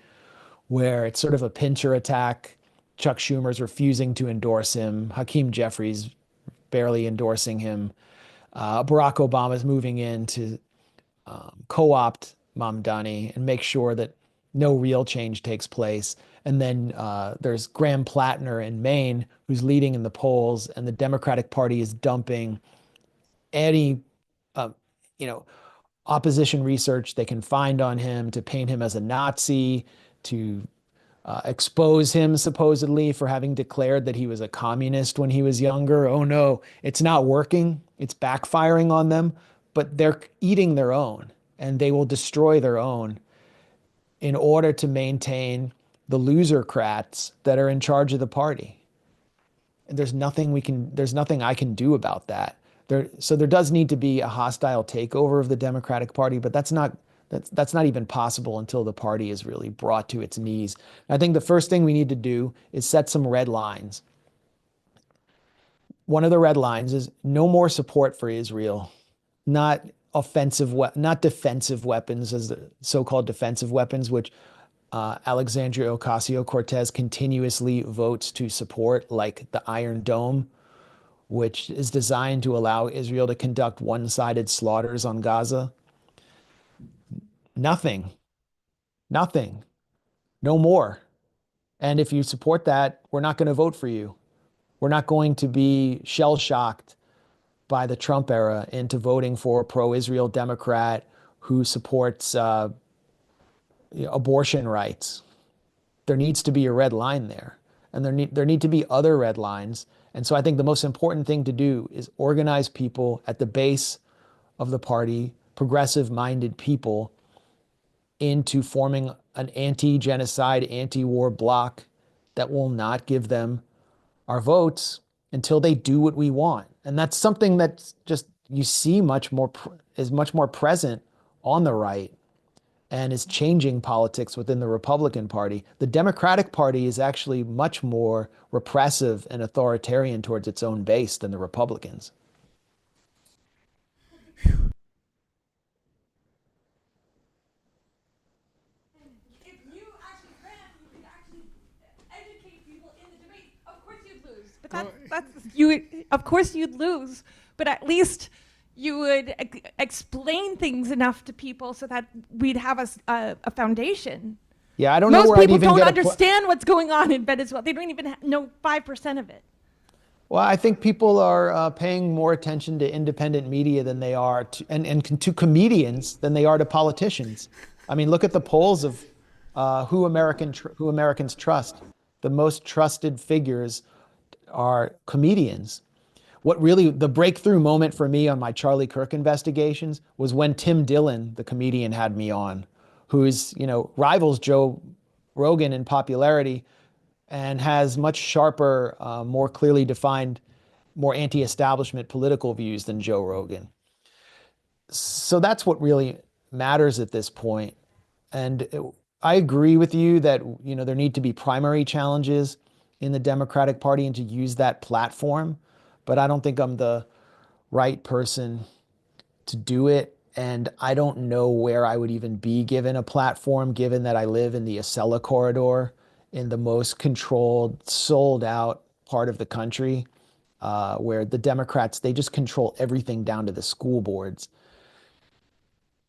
where it's sort of a pincher attack. Chuck Schumer's refusing to endorse him. Hakeem Jeffries barely endorsing him. Barack Obama is moving in to co-opt Mamdani and make sure that no real change takes place. And then there's Graham Plattner in Maine, who's leading in the polls, and the Democratic Party is dumping any, uh, you know, opposition research they can find on him to paint him as a Nazi, to expose him supposedly for having declared that he was a communist when he was younger. Oh no, it's not working. It's backfiring on them, but they're eating their own and they will destroy their own in order to maintain the losercrats that are in charge of the party. And there's nothing I can do about that. So there does need to be a hostile takeover of the Democratic Party, but that's not even possible until the party is really brought to its knees. I think the first thing we need to do is set some red lines. One of the red lines is no more support for Israel, not not defensive weapons, as the so-called defensive weapons, which Alexandria Ocasio-Cortez continuously votes to support, like the Iron Dome, which is designed to allow Israel to conduct one-sided slaughters on Gaza. Nothing, nothing, no more. And if you support that, we're not going to vote for you. We're not going to be shell-shocked by the Trump era into voting for a pro-Israel Democrat who supports abortion rights. There needs to be a red line there. And there need to be other red lines. And so I think the most important thing to do is organize people at the base of the party, progressive-minded people, into forming an anti-genocide, anti-war bloc that will not give them our votes until they do what we want. And that's something that's just, you see is much more present on the right and is changing politics within the Republican Party. The Democratic Party is actually much more repressive and authoritarian towards its own base than the Republicans. If you actually ran, you could actually educate people in the debate. Of course you'd lose, but of course you'd lose, but at least you would explain things enough to people so that we'd have a foundation. Yeah, I don't know Most where I'd people even don't get understand what's going on in Venezuela. They don't even know 5% of it. Well, I think people are paying more attention to independent media than they are to comedians than they are to politicians. I mean, look at the polls of who Americans trust. The most trusted figures are comedians. What really, the breakthrough moment for me on my Charlie Kirk investigations was when Tim Dillon, the comedian, had me on, who's, rivals Joe Rogan in popularity and has much sharper, more clearly defined, more anti-establishment political views than Joe Rogan. So that's what really matters at this point. And I agree with you that, there need to be primary challenges in the Democratic Party and to use that platform. But I don't think I'm the right person to do it. And I don't know where I would even be given a platform, given that I live in the Acela corridor in the most controlled, sold out part of the country, where the Democrats, they just control everything down to the school boards.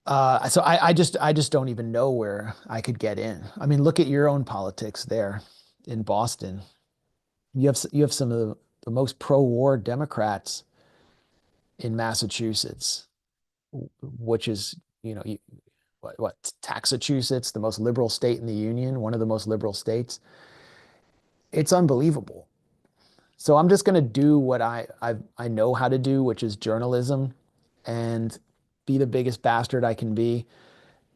So I just don't even know where I could get in. I mean, look at your own politics there in Boston. You have some of the most pro-war Democrats in Massachusetts, which is, what, Taxachusetts, the most liberal state in the union, one of the most liberal states. It's unbelievable. So I'm just going to do what I know how to do, which is journalism, and be the biggest bastard I can be.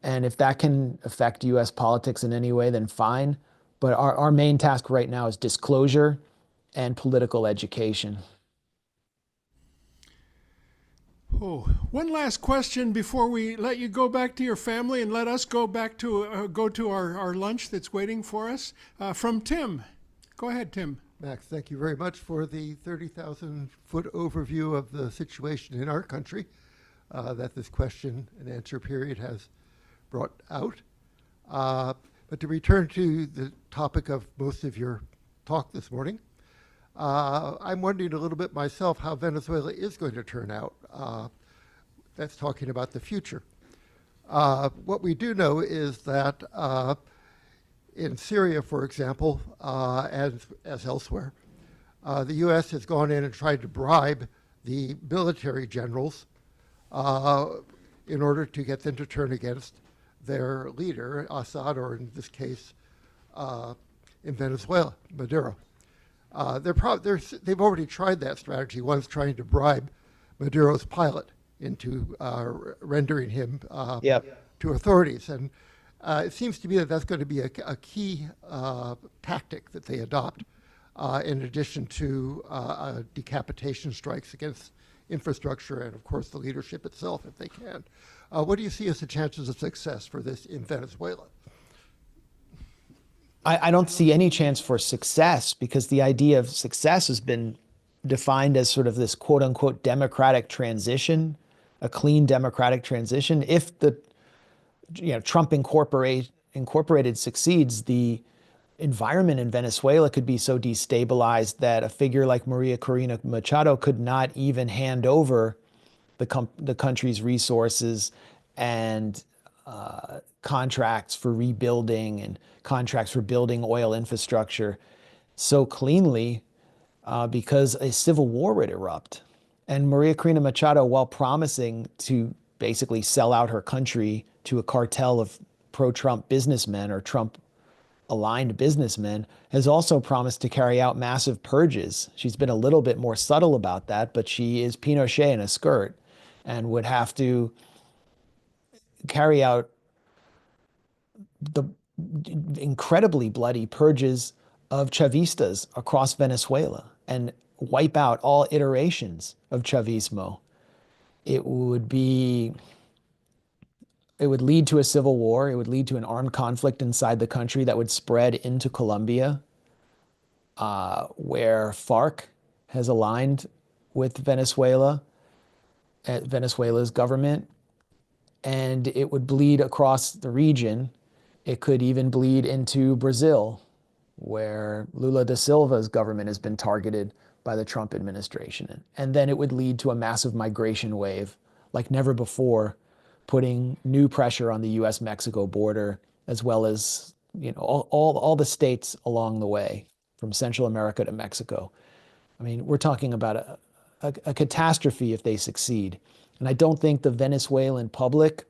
And if that can affect U.S. politics in any way, then fine. But our main task right now is disclosure and political education. Oh, one last question before we let you go back to your family and let us go back to go to our lunch that's waiting for us. From Tim. Go ahead, Tim. Max, thank you very much for the 30,000-foot overview of the situation in our country that this question and answer period has brought out. But to return to the topic of most of your talk this morning, I'm wondering a little bit myself how Venezuela is going to turn out. That's talking about the future. What we do know is that in Syria, for example, as elsewhere, the U.S. has gone in and tried to bribe the military generals in order to get them to turn against their leader, Assad, or in this case, in Venezuela, Maduro. They've already tried that strategy, once trying to bribe Maduro's pilot into rendering him to authorities. And it seems to me that that's going to be a key tactic that they adopt, in addition to decapitation strikes against infrastructure and, of course, the leadership itself, if they can. What do you see as the chances of success for this in Venezuela? I don't see any chance for success, because the idea of success has been defined as sort of this quote unquote democratic transition, a clean democratic transition. If the Trump Incorporated succeeds, the environment in Venezuela could be so destabilized that a figure like Maria Corina Machado could not even hand over the country's resources and contracts for rebuilding and contracts for building oil infrastructure so cleanly, because a civil war would erupt. And Maria Corina Machado, while promising to basically sell out her country to a cartel of pro-Trump businessmen or Trump-aligned businessmen, has also promised to carry out massive purges. She's been a little bit more subtle about that, but she is Pinochet in a skirt and would have to carry out the incredibly bloody purges of Chavistas across Venezuela and wipe out all iterations of Chavismo. It would lead to a civil war. It would lead to an armed conflict inside the country that would spread into Colombia, where FARC has aligned with Venezuela's government, and it would bleed across the region. It could even bleed into Brazil, where Lula da Silva's government has been targeted by the Trump administration. And then it would lead to a massive migration wave like never before, putting new pressure on the US-Mexico border, as well as all the states along the way, from Central America to Mexico. I mean, we're talking about a catastrophe if they succeed. And I don't think the Venezuelan public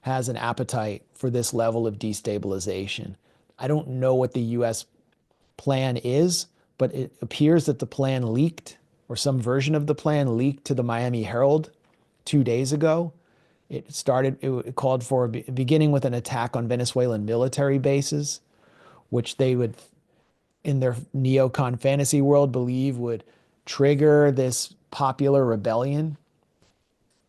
has an appetite for this level of destabilization. I don't know what the US plan is, but it appears that the plan leaked, or some version of the plan leaked to the Miami Herald 2 days ago. It called for beginning with an attack on Venezuelan military bases, which they would, in their neocon fantasy world, believe would trigger this popular rebellion.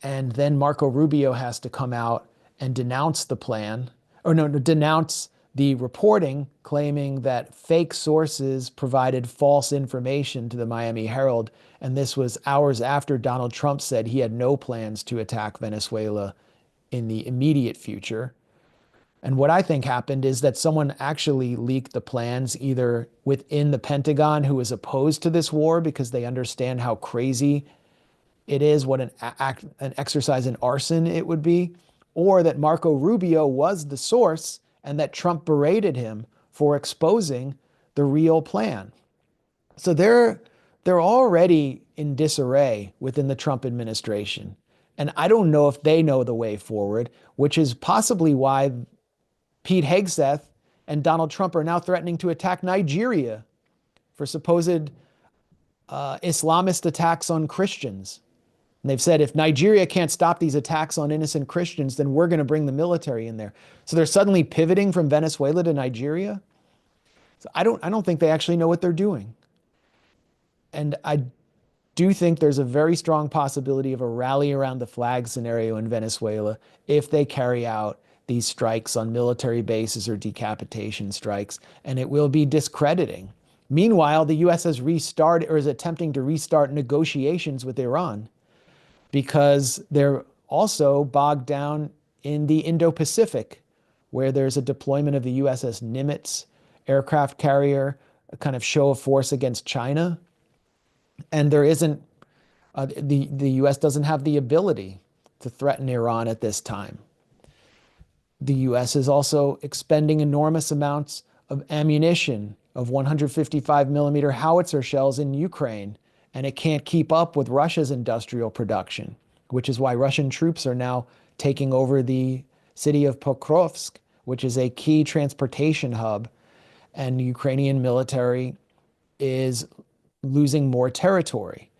And then Marco Rubio has to come out and denounce the plan, denounce the reporting, claiming that fake sources provided false information to the Miami Herald. And this was hours after Donald Trump said he had no plans to attack Venezuela in the immediate future. And what I think happened is that someone actually leaked the plans, either within the Pentagon, who is opposed to this war because they understand how crazy it is, what an exercise in arson it would be, or that Marco Rubio was the source and that Trump berated him for exposing the real plan. So they're already in disarray within the Trump administration. And I don't know if they know the way forward, which is possibly why Pete Hegseth and Donald Trump are now threatening to attack Nigeria for supposed Islamist attacks on Christians. And they've said, if Nigeria can't stop these attacks on innocent Christians, then we're going to bring the military in there. So they're suddenly pivoting from Venezuela to Nigeria. So I don't think they actually know what they're doing. And I do think there's a very strong possibility of a rally around the flag scenario in Venezuela if they carry out these strikes on military bases or decapitation strikes, and it will be discrediting. Meanwhile, the U.S. has restarted, or is attempting to restart, negotiations with Iran, because they're also bogged down in the Indo-Pacific, where there's a deployment of the USS Nimitz aircraft carrier, a kind of show of force against China. And there isn't, the US doesn't have the ability to threaten Iran at this time. The US is also expending enormous amounts of ammunition of 155 millimeter howitzer shells in Ukraine, and it can't keep up with Russia's industrial production, which is why Russian troops are now taking over the city of Pokrovsk, which is a key transportation hub, and the Ukrainian military is losing more territory.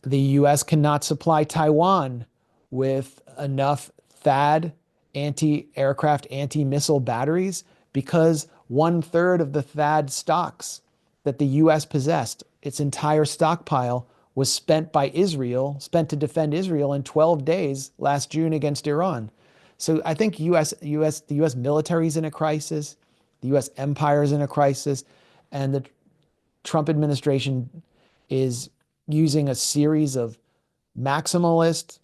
The US cannot supply Taiwan with enough THAAD anti-aircraft, anti-missile batteries because 1/3 of the THAAD stocks that the US possessed, its entire stockpile, was spent by Israel, spent to defend Israel in 12 days last June against Iran. So I think the US military is in a crisis, the US empire is in a crisis, and the Trump administration is using a series of maximalist,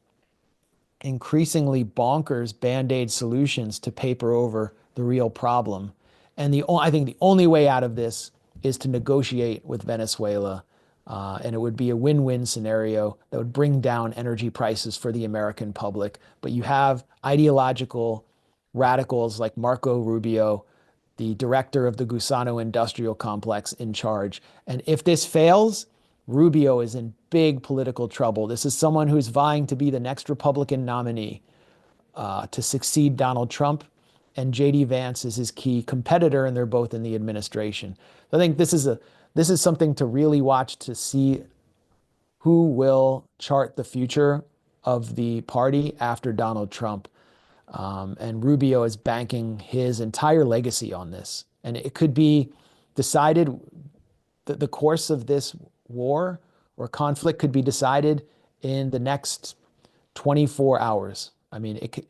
increasingly bonkers band-aid solutions to paper over the real problem. And I think the only way out of this is to negotiate with Venezuela. And it would be a win-win scenario that would bring down energy prices for the American public. But you have ideological radicals like Marco Rubio, the director of the Gusano Industrial Complex, in charge. And if this fails, Rubio is in big political trouble. This is someone who's vying to be the next Republican nominee to succeed Donald Trump, and J.D. Vance is his key competitor, and they're both in the administration. I think this is something to really watch to see who will chart the future of the party after Donald Trump. And Rubio is banking his entire legacy on this. And it could be decided that the course of this war or conflict could be decided in the next 24 hours. I mean, it could,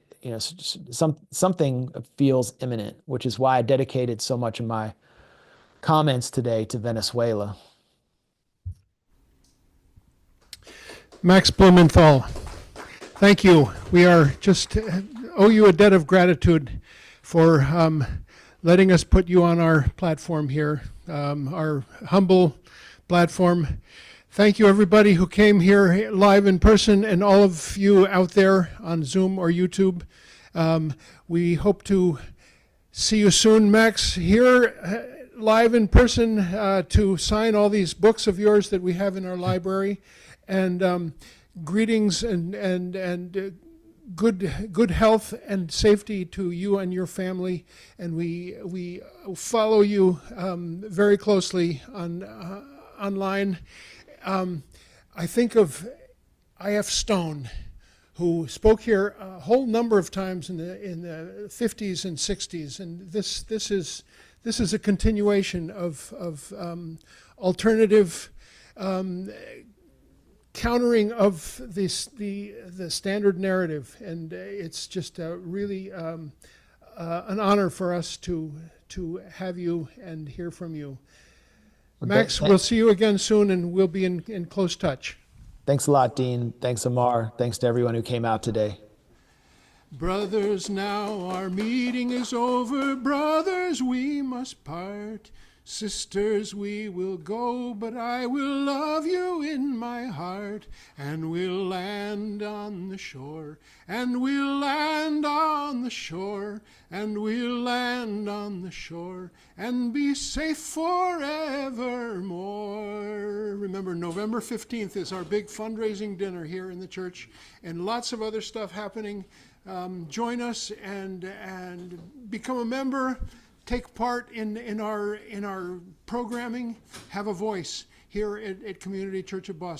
something feels imminent, which is why I dedicated so much of my comments today to Venezuela. Max Blumenthal, thank you. We are just owe you a debt of gratitude for letting us put you on our platform here, our humble platform. Thank you, everybody who came here live in person, and all of you out there on Zoom or YouTube. We hope to see you soon, Max, here live in person to sign all these books of yours that we have in our library. And greetings and good health and safety to you and your family. And we follow you very closely online. I think of I.F. Stone, who spoke here a whole number of times in the 50s and 60s, and this is a continuation of alternative countering of the standard narrative, and it's just really an honor for us to have you and hear from you. Max, we'll see you again soon, and we'll be in close touch. Thanks a lot, Dean. Thanks, Amar. Thanks to everyone who came out today. Brothers, now our meeting is over. Brothers, we must part. Sisters, we will go, but I will love you in my heart. And we'll land on the shore, and we'll land on the shore, and we'll land on the shore, and be safe forevermore. Remember, November 15th is our big fundraising dinner here in the church, and lots of other stuff happening. Join us and become a member. Take part in our programming. Have a voice here at Community Church of Boston.